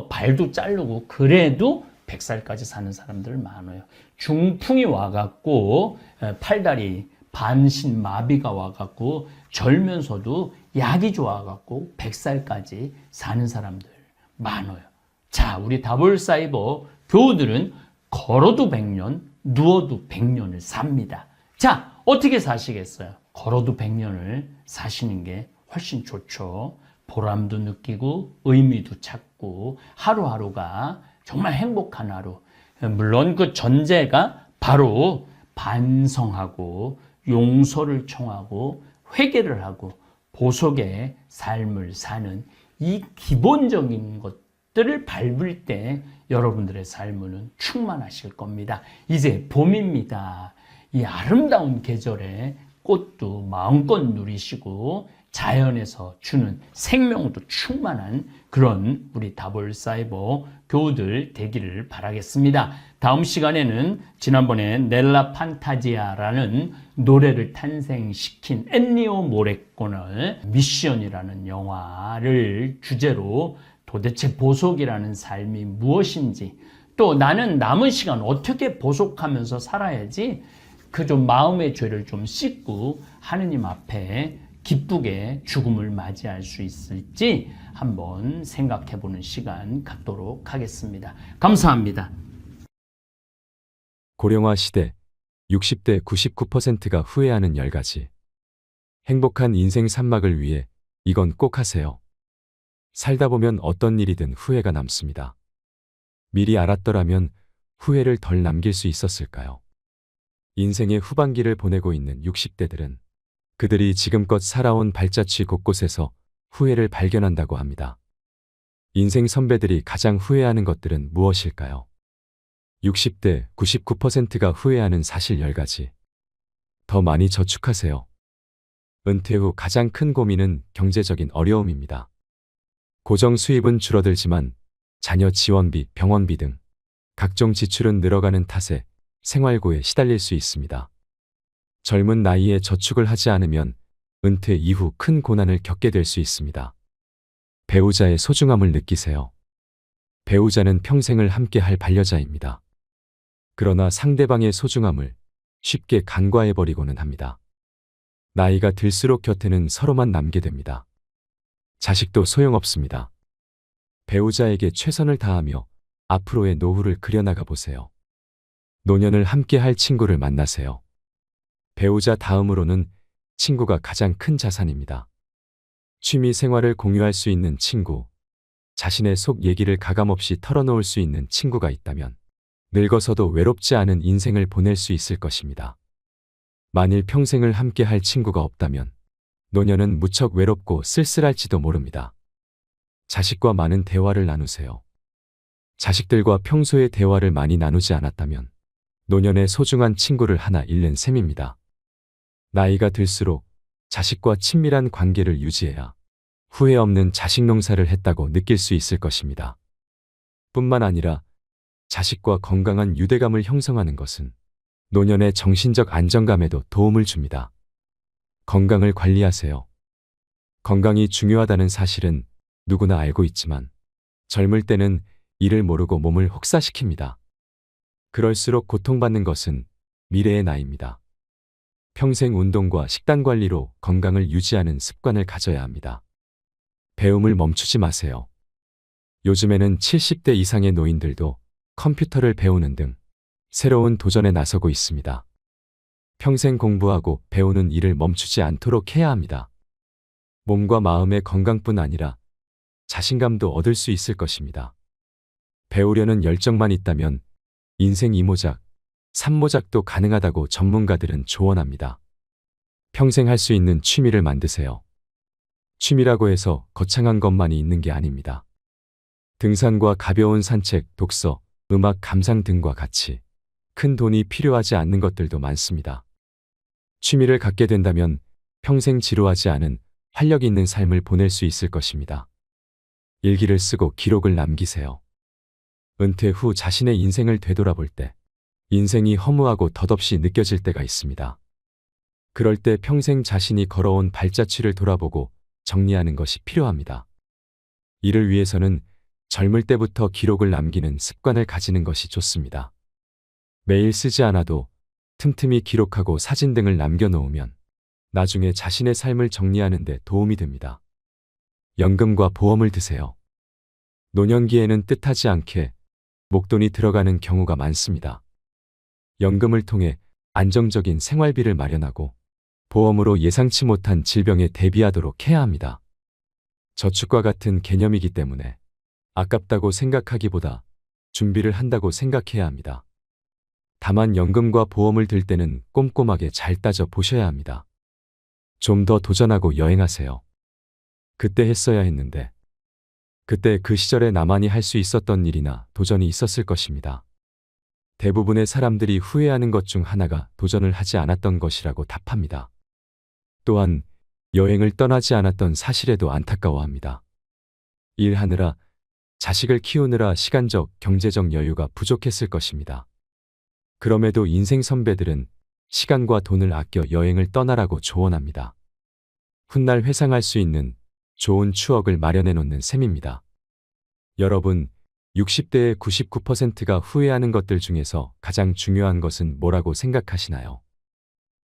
발도 자르고 그래도 100살까지 사는 사람들 많아요. 중풍이 와갖고 팔다리 반신마비가 와갖고 절면서도 약이 좋아갖고 100살까지 사는 사람들 많아요. 자, 우리 다볼사이버 교우들은 걸어도 100년, 누워도 100년을 삽니다. 자, 어떻게 사시겠어요? 걸어도 100년을 사시는 게 훨씬 좋죠. 보람도 느끼고 의미도 찾고 하루하루가 정말 행복한 하루. 물론 그 전제가 바로 반성하고 용서를 청하고 회개를 하고 보속의 삶을 사는 이 기본적인 것들을 밟을 때 여러분들의 삶은 충만하실 겁니다. 이제 봄입니다. 이 아름다운 계절에 꽃도 마음껏 누리시고 자연에서 주는 생명도 충만한 그런 우리 다볼사이버 교우들 되기를 바라겠습니다. 다음 시간에는 지난번에 넬라 판타지아라는 노래를 탄생시킨 엔니오 모레코너의 미션이라는 영화를 주제로 도대체 보속이라는 삶이 무엇인지 또 나는 남은 시간 어떻게 보속하면서 살아야지 그 좀 마음의 죄를 좀 씻고 하느님 앞에 기쁘게 죽음을 맞이할 수 있을지 한번 생각해 보는 시간 갖도록 하겠습니다. 감사합니다. 고령화 시대 60대 99%가 후회하는 10가지. 행복한 인생 산막을 위해 이건 꼭 하세요. 살다 보면 어떤 일이든 후회가 남습니다. 미리 알았더라면 후회를 덜 남길 수 있었을까요? 인생의 후반기를 보내고 있는 60대들은 그들이 지금껏 살아온 발자취 곳곳에서 후회를 발견한다고 합니다. 인생 선배들이 가장 후회하는 것들은 무엇일까요? 60대 99%가 후회하는 사실 10가지. 더 많이 저축하세요. 은퇴 후 가장 큰 고민은 경제적인 어려움입니다. 고정 수입은 줄어들지만 자녀 지원비, 병원비 등 각종 지출은 늘어가는 탓에 생활고에 시달릴 수 있습니다. 젊은 나이에 저축을 하지 않으면 은퇴 이후 큰 고난을 겪게 될 수 있습니다. 배우자의 소중함을 느끼세요. 배우자는 평생을 함께 할 반려자입니다. 그러나 상대방의 소중함을 쉽게 간과해버리고는 합니다. 나이가 들수록 곁에는 서로만 남게 됩니다. 자식도 소용없습니다. 배우자에게 최선을 다하며 앞으로의 노후를 그려나가 보세요. 노년을 함께 할 친구를 만나세요. 배우자 다음으로는 친구가 가장 큰 자산입니다. 취미 생활을 공유할 수 있는 친구, 자신의 속 얘기를 가감없이 털어놓을 수 있는 친구가 있다면 늙어서도 외롭지 않은 인생을 보낼 수 있을 것입니다. 만일 평생을 함께 할 친구가 없다면 노년은 무척 외롭고 쓸쓸할지도 모릅니다. 자식과 많은 대화를 나누세요. 자식들과 평소에 대화를 많이 나누지 않았다면 노년의 소중한 친구를 하나 잃는 셈입니다. 나이가 들수록 자식과 친밀한 관계를 유지해야 후회 없는 자식 농사를 했다고 느낄 수 있을 것입니다. 뿐만 아니라 자식과 건강한 유대감을 형성하는 것은 노년의 정신적 안정감에도 도움을 줍니다. 건강을 관리하세요. 건강이 중요하다는 사실은 누구나 알고 있지만 젊을 때는 이를 모르고 몸을 혹사시킵니다. 그럴수록 고통받는 것은 미래의 나이입니다. 평생 운동과 식단 관리로 건강을 유지하는 습관을 가져야 합니다. 배움을 멈추지 마세요. 요즘에는 70대 이상의 노인들도 컴퓨터를 배우는 등 새로운 도전에 나서고 있습니다. 평생 공부하고 배우는 일을 멈추지 않도록 해야 합니다. 몸과 마음의 건강뿐 아니라 자신감도 얻을 수 있을 것입니다. 배우려는 열정만 있다면 인생 2모작, 3모작도 가능하다고 전문가들은 조언합니다. 평생 할 수 있는 취미를 만드세요. 취미라고 해서 거창한 것만이 있는 게 아닙니다. 등산과 가벼운 산책, 독서, 음악 감상 등과 같이 큰 돈이 필요하지 않는 것들도 많습니다. 취미를 갖게 된다면 평생 지루하지 않은 활력 있는 삶을 보낼 수 있을 것입니다. 일기를 쓰고 기록을 남기세요. 은퇴 후 자신의 인생을 되돌아볼 때 인생이 허무하고 덧없이 느껴질 때가 있습니다. 그럴 때 평생 자신이 걸어온 발자취를 돌아보고 정리하는 것이 필요합니다. 이를 위해서는 젊을 때부터 기록을 남기는 습관을 가지는 것이 좋습니다. 매일 쓰지 않아도 틈틈이 기록하고 사진 등을 남겨놓으면 나중에 자신의 삶을 정리하는 데 도움이 됩니다. 연금과 보험을 드세요. 노년기에는 뜻하지 않게 목돈이 들어가는 경우가 많습니다. 연금을 통해 안정적인 생활비를 마련하고 보험으로 예상치 못한 질병에 대비하도록 해야 합니다. 저축과 같은 개념이기 때문에 아깝다고 생각하기보다 준비를 한다고 생각해야 합니다. 다만 연금과 보험을 들 때는 꼼꼼하게 잘 따져 보셔야 합니다. 좀 더 도전하고 여행하세요. 그때 했어야 했는데, 그때 그 시절에 나만이 할 수 있었던 일이나 도전이 있었을 것입니다. 대부분의 사람들이 후회하는 것 중 하나가 도전을 하지 않았던 것이라고 답합니다. 또한 여행을 떠나지 않았던 사실에도 안타까워합니다. 일하느라, 자식을 키우느라 시간적, 경제적 여유가 부족했을 것입니다. 그럼에도 인생 선배들은 시간과 돈을 아껴 여행을 떠나라고 조언합니다. 훗날 회상할 수 있는 좋은 추억을 마련해 놓는 셈입니다. 여러분, 60대의 99%가 후회하는 것들 중에서 가장 중요한 것은 뭐라고 생각하시나요?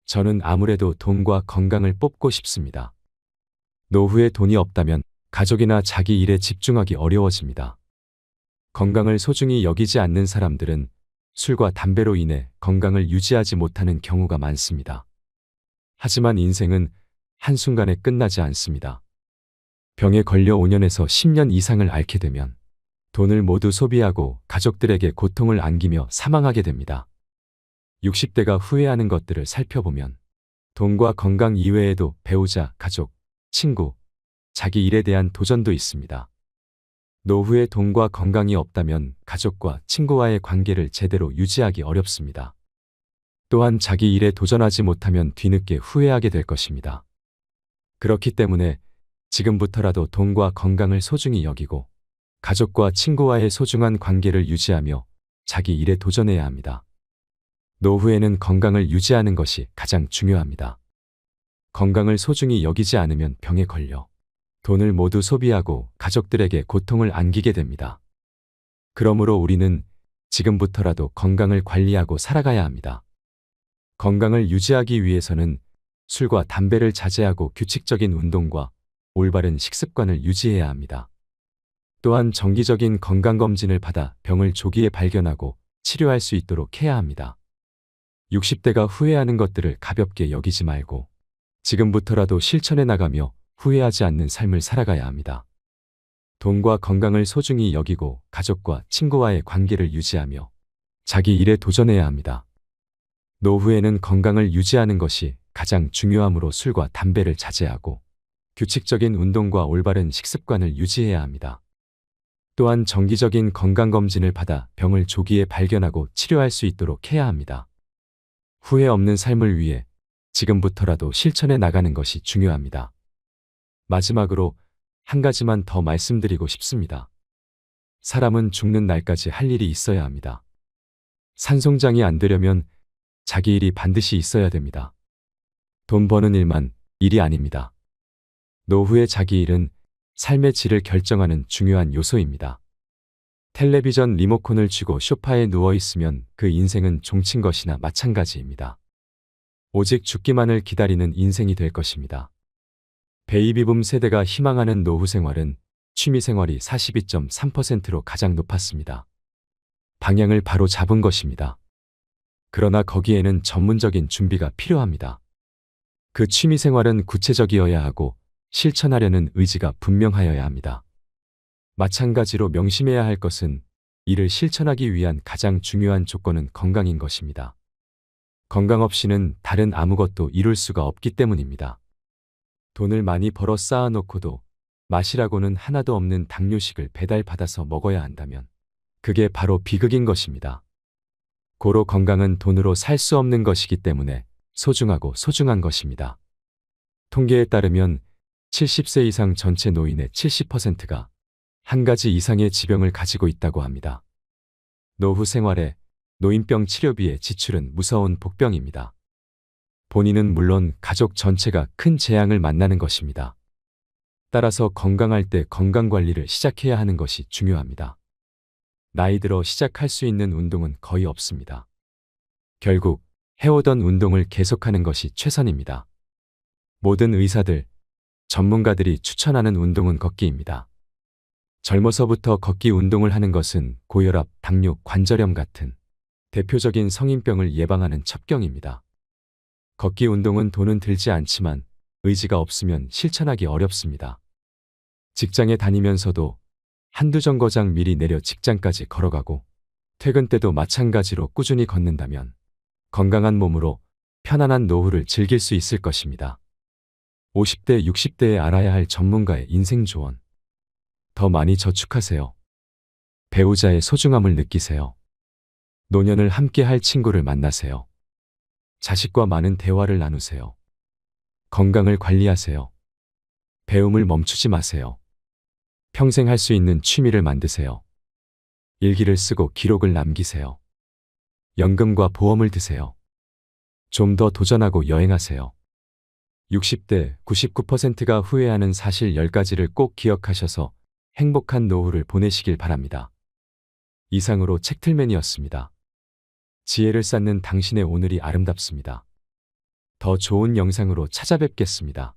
저는 아무래도 돈과 건강을 뽑고 싶습니다. 노후에 돈이 없다면 가족이나 자기 일에 집중하기 어려워집니다. 건강을 소중히 여기지 않는 사람들은 술과 담배로 인해 건강을 유지하지 못하는 경우가 많습니다. 하지만 인생은 한순간에 끝나지 않습니다. 병에 걸려 5년에서 10년 이상을 앓게 되면 돈을 모두 소비하고 가족들에게 고통을 안기며 사망하게 됩니다. 60대가 후회하는 것들을 살펴보면 돈과 건강 이외에도 배우자, 가족, 친구, 자기 일에 대한 도전도 있습니다. 노후에 돈과 건강이 없다면 가족과 친구와의 관계를 제대로 유지하기 어렵습니다. 또한 자기 일에 도전하지 못하면 뒤늦게 후회하게 될 것입니다. 그렇기 때문에 지금부터라도 돈과 건강을 소중히 여기고 가족과 친구와의 소중한 관계를 유지하며 자기 일에 도전해야 합니다. 노후에는 건강을 유지하는 것이 가장 중요합니다. 건강을 소중히 여기지 않으면 병에 걸려 돈을 모두 소비하고 가족들에게 고통을 안기게 됩니다. 그러므로 우리는 지금부터라도 건강을 관리하고 살아가야 합니다. 건강을 유지하기 위해서는 술과 담배를 자제하고 규칙적인 운동과 올바른 식습관을 유지해야 합니다. 또한 정기적인 건강검진을 받아 병을 조기에 발견하고 치료할 수 있도록 해야 합니다. 60대가 후회하는 것들을 가볍게 여기지 말고 지금부터라도 실천해 나가며 후회하지 않는 삶을 살아가야 합니다. 돈과 건강을 소중히 여기고 가족과 친구와의 관계를 유지하며 자기 일에 도전해야 합니다. 노후에는 건강을 유지하는 것이 가장 중요하므로 술과 담배를 자제하고 규칙적인 운동과 올바른 식습관을 유지해야 합니다. 또한 정기적인 건강검진을 받아 병을 조기에 발견하고 치료할 수 있도록 해야 합니다. 후회 없는 삶을 위해 지금부터라도 실천해 나가는 것이 중요합니다. 마지막으로 한 가지만 더 말씀드리고 싶습니다. 사람은 죽는 날까지 할 일이 있어야 합니다. 산송장이 안 되려면 자기 일이 반드시 있어야 됩니다. 돈 버는 일만 일이 아닙니다. 노후의 자기 일은 삶의 질을 결정하는 중요한 요소입니다. 텔레비전 리모컨을 쥐고 소파에 누워 있으면 그 인생은 종친 것이나 마찬가지입니다. 오직 죽기만을 기다리는 인생이 될 것입니다. 베이비붐 세대가 희망하는 노후 생활은 취미 생활이 42.3%로 가장 높았습니다. 방향을 바로 잡은 것입니다. 그러나 거기에는 전문적인 준비가 필요합니다. 그 취미 생활은 구체적이어야 하고 실천하려는 의지가 분명하여야 합니다. 마찬가지로 명심해야 할 것은 이를 실천하기 위한 가장 중요한 조건은 건강인 것입니다. 건강 없이는 다른 아무것도 이룰 수가 없기 때문입니다. 돈을 많이 벌어 쌓아놓고도 맛이라고는 하나도 없는 당뇨식을 배달받아서 먹어야 한다면 그게 바로 비극인 것입니다. 고로 건강은 돈으로 살 수 없는 것이기 때문에 소중하고 소중한 것입니다. 통계에 따르면 70세 이상 전체 노인의 70%가 한 가지 이상의 지병을 가지고 있다고 합니다. 노후 생활에 노인병 치료비의 지출은 무서운 복병입니다. 본인은 물론 가족 전체가 큰 재앙을 만나는 것입니다. 따라서 건강할 때 건강관리를 시작해야 하는 것이 중요합니다. 나이 들어 시작할 수 있는 운동은 거의 없습니다. 결국 해오던 운동을 계속하는 것이 최선입니다. 모든 의사들, 전문가들이 추천하는 운동은 걷기입니다. 젊어서부터 걷기 운동을 하는 것은 고혈압, 당뇨, 관절염 같은 대표적인 성인병을 예방하는 첩경입니다. 걷기 운동은 돈은 들지 않지만 의지가 없으면 실천하기 어렵습니다. 직장에 다니면서도 한두 정거장 미리 내려 직장까지 걸어가고 퇴근 때도 마찬가지로 꾸준히 걷는다면 건강한 몸으로 편안한 노후를 즐길 수 있을 것입니다. 50대, 60대에 알아야 할 전문가의 인생 조언. 더 많이 저축하세요. 배우자의 소중함을 느끼세요. 노년을 함께 할 친구를 만나세요. 자식과 많은 대화를 나누세요. 건강을 관리하세요. 배움을 멈추지 마세요. 평생 할 수 있는 취미를 만드세요. 일기를 쓰고 기록을 남기세요. 연금과 보험을 드세요. 좀 더 도전하고 여행하세요. 60대 99%가 후회하는 사실 10가지를 꼭 기억하셔서 행복한 노후를 보내시길 바랍니다. 이상으로 책틀맨이었습니다. 지혜를 쌓는 당신의 오늘이 아름답습니다. 더 좋은 영상으로 찾아뵙겠습니다.